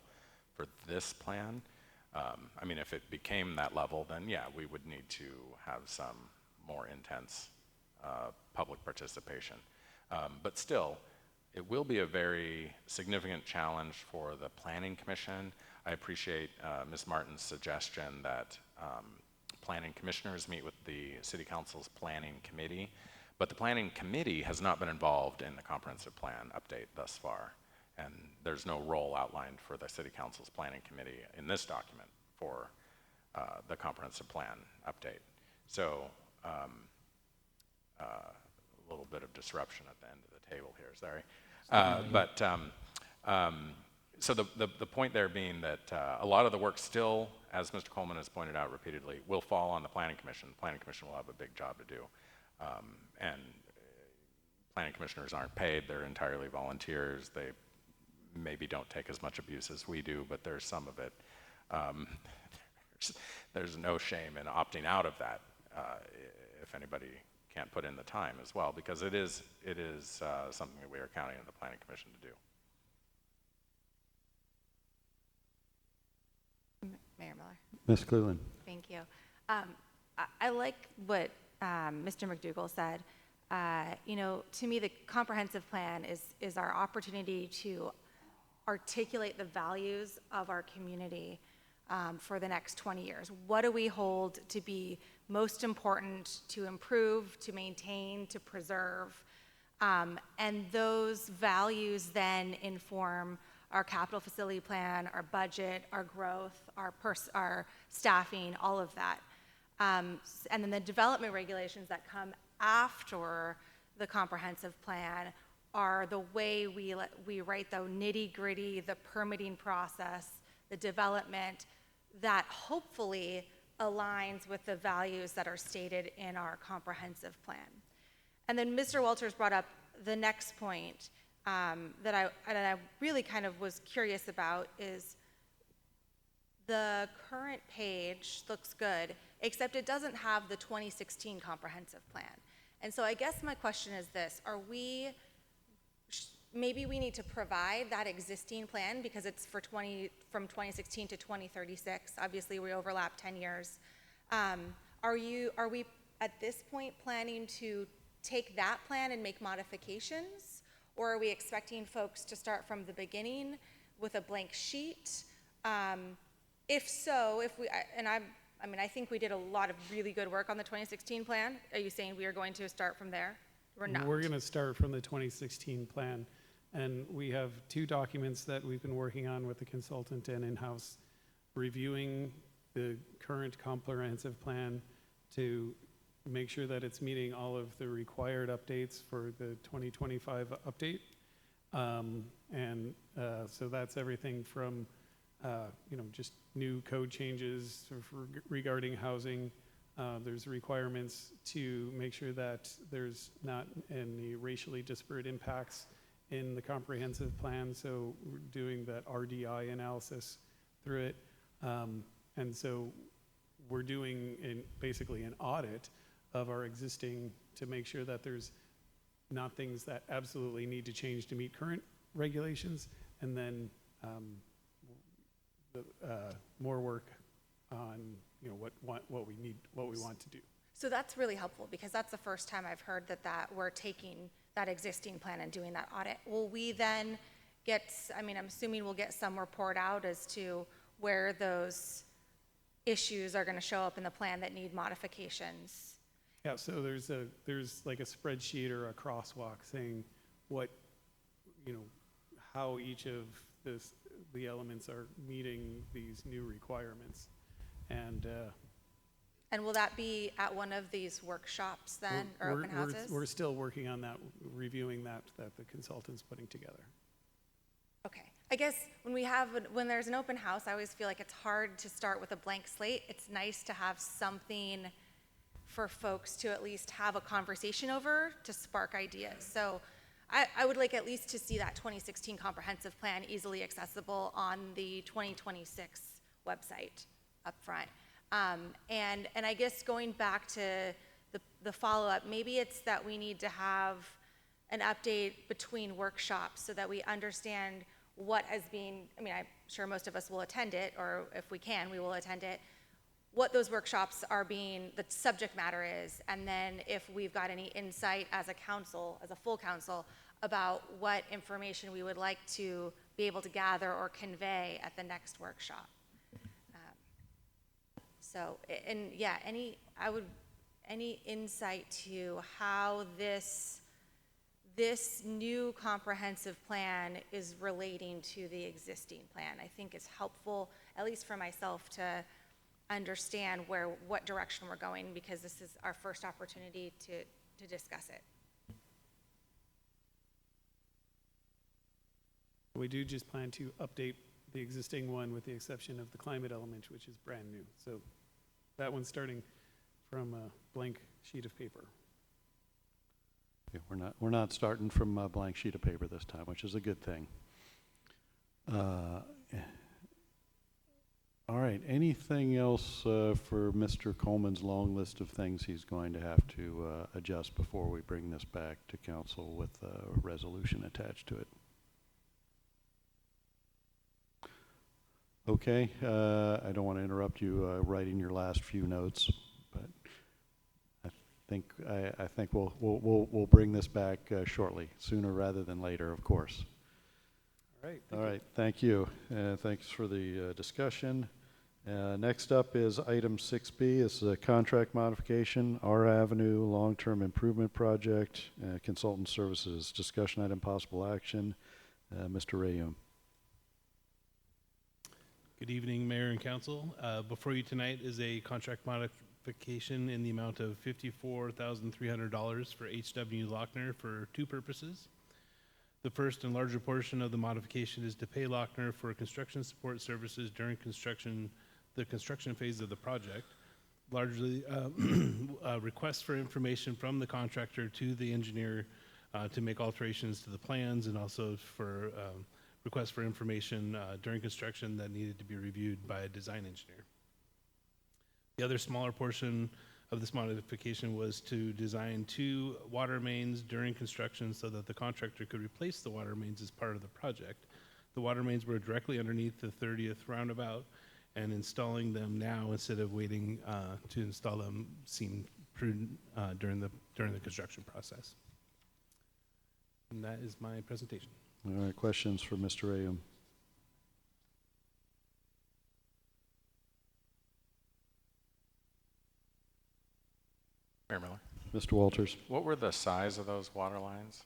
for this plan. If it became that level, then yeah, we would need to have some more intense public participation. But still, it will be a very significant challenge for the Planning Commission. I appreciate Ms. Martin's suggestion that planning commissioners meet with the City Council's Planning Committee, but the Planning Committee has not been involved in the comprehensive plan update thus far, and there's no role outlined for the City Council's Planning Committee in this document for the comprehensive plan update. So a little bit of disruption at the end of the table here, sorry. So the point there being that a lot of the work still, as Mr. Coleman has pointed out repeatedly, will fall on the Planning Commission. The Planning Commission will have a big job to do. And planning commissioners aren't paid, they're entirely volunteers. They maybe don't take as much abuse as we do, but there's some of it. There's no shame in opting out of that if anybody can't put in the time as well, because it is something that we are counting on the Planning Commission to do. Mayor Miller. Ms. Cleland. Thank you. I like what Mr. McDougall said. You know, to me, the comprehensive plan is our opportunity to articulate the values of our community for the next 20 years. What do we hold to be most important to improve, to maintain, to preserve? And those values then inform our capital facility plan, our budget, our growth, our staffing, all of that. And then the development regulations that come after the comprehensive plan are the way we write the nitty-gritty, the permitting process, the development that hopefully aligns with the values that are stated in our comprehensive plan. And then Mr. Walters brought up the next point that I really kind of was curious about is the current page looks good, except it doesn't have the 2016 comprehensive plan. And so I guess my question is this: maybe we need to provide that existing plan because it's for from 2016 to 2036. Obviously, we overlap 10 years. Are we at this point planning to take that plan and make modifications, or are we expecting folks to start from the beginning with a blank sheet? If so, I think we did a lot of really good work on the 2016 plan. Are you saying we are going to start from there? We're not. We're going to start from the 2016 plan. And we have 2 documents that we've been working on with the consultant and in-house, reviewing the current comprehensive plan to make sure that it's meeting all of the required updates for the 2025 update. So that's everything from just new code changes regarding housing. There's requirements to make sure that there's not any racially disparate impacts in the comprehensive plan, so we're doing that RDI analysis through it. And so we're doing basically an audit of our existing to make sure that there's not things that absolutely need to change to meet current regulations, and then more work on what we need, what we want to do. So that's really helpful because that's the first time I've heard that we're taking that existing plan and doing that audit. Will we then I'm assuming we'll get some report out as to where those issues are going to show up in the plan that need modifications? Yeah, so there's like a spreadsheet or a crosswalk saying how each of the elements are meeting these new requirements. And will that be at one of these workshops then, or open houses? We're still working on that, reviewing that the consultant's putting together. Okay. I guess when there's an open house, I always feel like it's hard to start with a blank slate. It's nice to have something for folks to at least have a conversation over to spark ideas. So I would like at least to see that 2016 comprehensive plan easily accessible on the 2026 website up front. And I guess going back to the follow-up, maybe it's that we need to have an update between workshops so that we understand what has been, I'm sure most of us will attend it, or if we can, we will attend it. what those workshops are being, the subject matter is, and then if we've got any insight as a council, as a full council, about what information we would like to be able to gather or convey at the next workshop. Any insight to how this new comprehensive plan is relating to the existing plan, I think is helpful, at least for myself, to understand what direction we're going, because this is our first opportunity to discuss it. We do just plan to update the existing one with the exception of the climate element, which is brand new. So that one's starting from a blank sheet of paper. Yeah, we're not starting from a blank sheet of paper this time, which is a good thing. All right, anything else for Mr. Coleman's long list of things he's going to have to adjust before we bring this back to council with a resolution attached to it? Okay, I don't want to interrupt you writing your last few notes, but I think we'll bring this back shortly, sooner rather than later, of course. All right, thank you. Thanks for the discussion. Next up is item 6B. This is a contract modification, R Avenue Long-Term Improvement Project, Consultant Services. Discussion item, possible action. Mr. Rayum. Good evening, Mayor and Council. Before you tonight is a contract modification in the amount of $54,300 for H.W. Lochner for two purposes. The first and larger portion of the modification is to pay Lochner for construction support services during the construction phase of the project, largely requests for information from the contractor to the engineer to make alterations to the plans, and also for requests for information during construction that needed to be reviewed by a design engineer. The other smaller portion of this modification was to design two water mains during construction so that the contractor could replace the water mains as part of the project. The water mains were directly underneath the 30th roundabout, and installing them now instead of waiting to install them seemed prudent during the construction process. And that is my presentation. All right, questions for Mr. Rayum? Mayor Miller. Mr. Walters. What were the size of those water lines?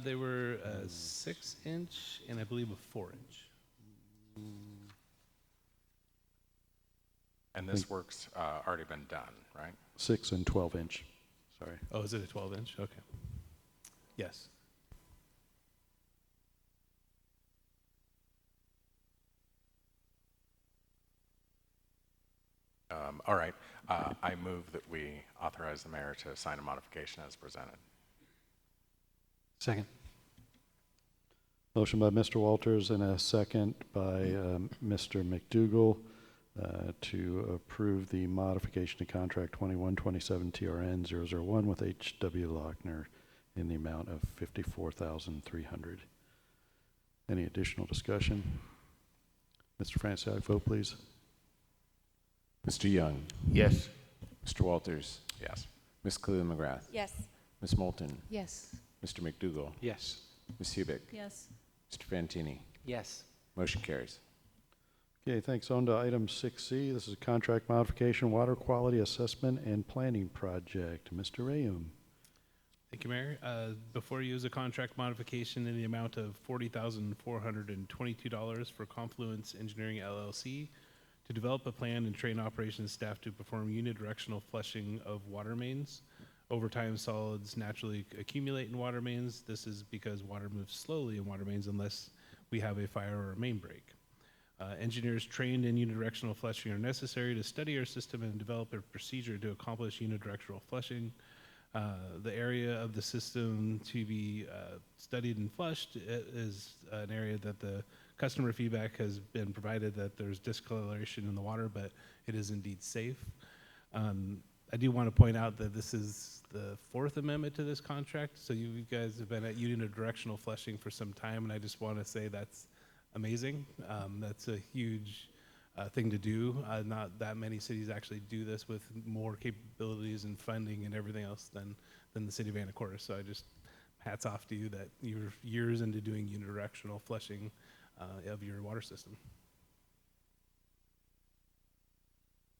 They were a 6-inch and I believe a 4-inch. And this work's already been done, right? 6 and 12-inch. Sorry. Oh, is it a 12-inch? Okay. Yes. All right. I move that we authorize the mayor to sign a modification as presented. Second. Motion by Mr. Walters and a second by Mr. McDougall to approve the modification to contract 2127 TRN 001 with H.W. Lochner in the amount of $54,300. Any additional discussion? Mr. Franczak, vote please. Mr. Young. Yes. Mr. Walters. Yes. Ms. Cleland-McGrath. Yes. Ms. Moulton. Yes. Mr. McDougall. Yes. Ms. Hubick. Yes. Mr. Fantini. Yes. Motion carries. Okay, thanks. On to item 6C. This is a contract modification, water quality assessment and planning project. Mr. Rayum. Thank you, Mayor. Before you is a contract modification in the amount of $40,422 for Confluence Engineering LLC to develop a plan and train operations staff to perform unidirectional flushing of water mains. Over time, solids naturally accumulate in water mains. This is because water moves slowly in water mains unless we have a fire or a main break. Engineers trained in unidirectional flushing are necessary to study our system and develop a procedure to accomplish unidirectional flushing. The area of the system to be studied and flushed is an area that the customer feedback has been provided that there's discoloration in the water, but it is indeed safe. I do want to point out that this is the fourth amendment to this contract, so you guys have been at unidirectional flushing for some time, and I just want to say that's amazing. That's a huge thing to do. Not that many cities actually do this with more capabilities and funding and everything else than the city of Anacortes. So I just hats off to you that you're years into doing unidirectional flushing of your water system.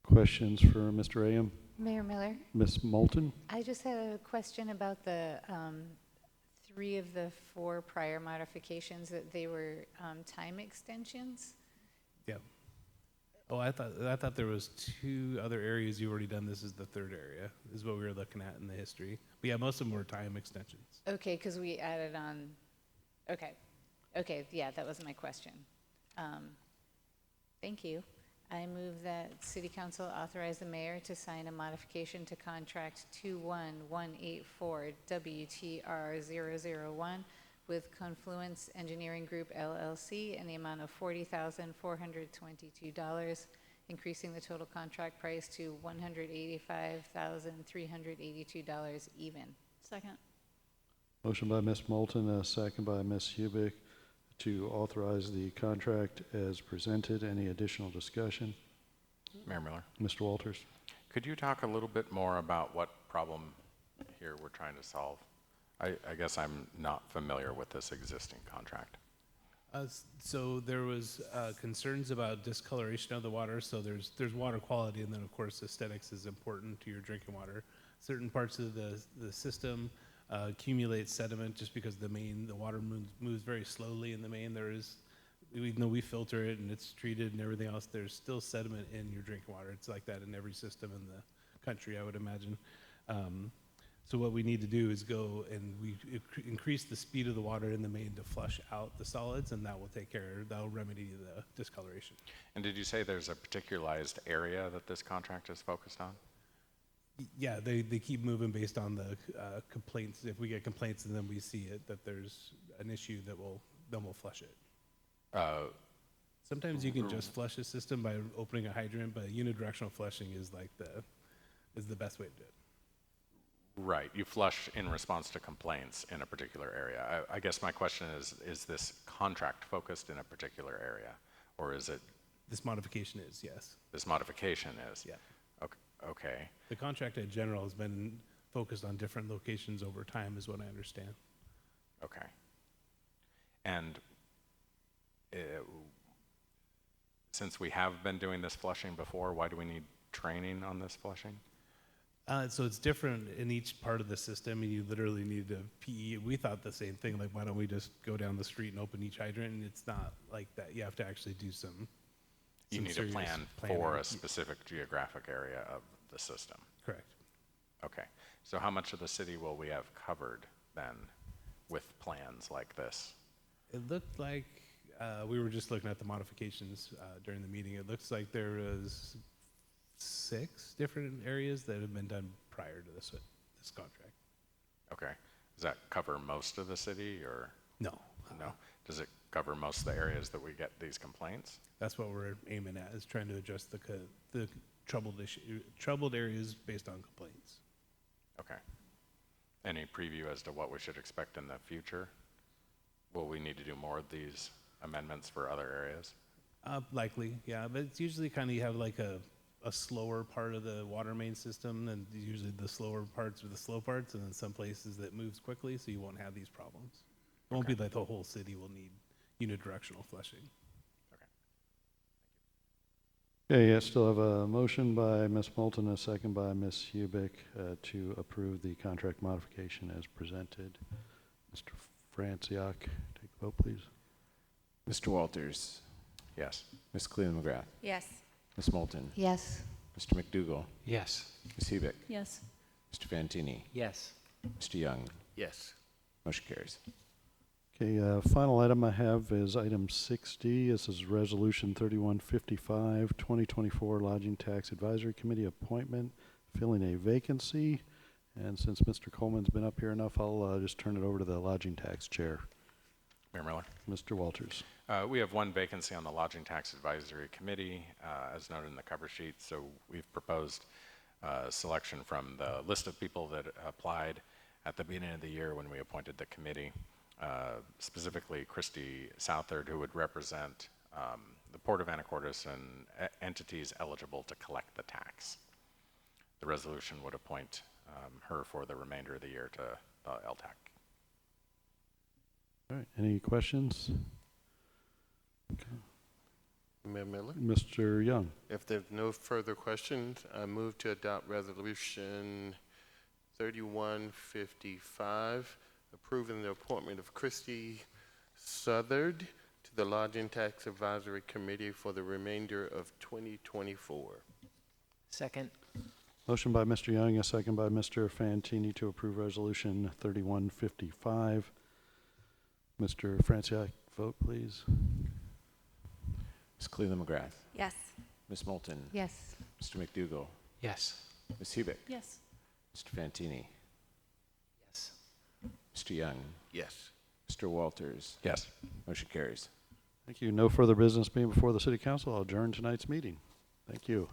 Questions for Mr. Am? Mayor Miller, Ms. Moulton? I just had a question about the 3 of the 4 prior modifications, that they were time extensions. Yeah. Oh, I thought there was 2 other areas you've already done. This is the 3rd area, is what we were looking at in the history. But yeah, most of them were time extensions. Okay, because we added on, okay, yeah, that was my question. Thank you. I move that City Council authorize the mayor to sign a modification to contract 21184 WTR001 with Confluence Engineering Group LLC in the amount of $40,422, increasing the total contract price to $185,382 even. Second. Motion by Ms. Moulton, a second by Ms. Hubick to authorize the contract as presented. Any additional discussion? Mayor Miller, Mr. Walters? could you talk a little bit more about what problem here we're trying to solve? I guess I'm not familiar with this existing contract. So there was concerns about discoloration of the water. So there's water quality, and then of course aesthetics is important to your drinking water. Certain parts of the system accumulate sediment just because the water moves very slowly in the main. Even though we filter it and it's treated and everything else, there's still sediment in your drinking water. It's like that in every system in the country, I would imagine. So what we need to do is go and we increase the speed of the water in the main to flush out the solids, and that'll remedy the discoloration. And did you say there's a particularized area that this contract is focused on? Yeah, they keep moving based on the complaints. If we get complaints and then we see it, that there's an issue, then we'll flush it. Sometimes you can just flush a system by opening a hydrant, but unidirectional flushing is the best way to do it. Right, you flush in response to complaints in a particular area. I guess my question is this contract focused in a particular area, or is it? This modification is, yes. This modification is? Yeah. Okay. The contract in general has been focused on different locations over time, is what I understand. Okay. And since we have been doing this flushing before, why do we need training on this flushing? So it's different in each part of the system, and you literally need a PE. We thought the same thing, like, why don't we just go down the street and open each hydrant? And it's not like that. You have to actually do some You need a plan planning. for a specific geographic area of the system. Correct. Okay. So how much of the city will we have covered then with plans like this? It looked like, we were just looking at the modifications during the meeting. It looks like there was 6 different areas that have been done prior to this contract. Okay. Does that cover most of the city, or? No. No. Does it cover most of the areas that we get these complaints? That's what we're aiming at, is trying to address the troubled areas based on complaints. Okay. Any preview as to what we should expect in the future? Will we need to do more of these amendments for other areas? Likely, yeah, but it's usually kind of, you have like a slower part of the water main system, and usually the slower parts are the slow parts, and then some places that moves quickly, so you won't have these problems. It won't be like the whole city will need unidirectional flushing. Okay, I still have a motion by Ms. Moulton, a second by Ms. Hubick to approve the contract modification as presented. Mr. Franciac, take the vote, please. Mr. Walters? Yes. Ms. Cleveland McGrath? Yes. Ms. Moulton? Yes. Mr. McDougall? Yes. Ms. Hubick? Yes. Mr. Fantini? Yes. Mr. Young? Yes. Motion carries. Okay, final item I have is item 6D. This is Resolution 3155, 2024 Lodging Tax Advisory Committee appointment, filling a vacancy. And since Mr. Coleman's been up here enough, I'll just turn it over to the Lodging Tax Chair. Mayor Miller? Mr. Walters. We have one vacancy on the Lodging Tax Advisory Committee, as noted in the cover sheet. So we've proposed selection from the list of people that applied at the beginning of the year when we appointed the committee. Specifically Christy Southard, who would represent the Port of Anacortes and entities eligible to collect the tax. The resolution would appoint her for the remainder of the year to LTAC. All right, any questions? Mayor Miller? Mr. Young? If there's no further questions, I move to adopt Resolution 3155, approving the appointment of Christy Southard to the Lodging Tax Advisory Committee for the remainder of 2024. Second. Motion by Mr. Young, a second by Mr. Fantini to approve Resolution 3155. Mr. Franciac, vote please. Ms. Cleveland McGrath. Yes. Ms. Moulton. Yes. Mr. McDougall. Yes. Ms. Hubick. Yes. Mr. Fantini. Yes. Mr. Young. Yes. Mr. Walters. Yes. Motion carries. Thank you. No further business being before the City Council. I'll adjourn tonight's meeting. Thank you.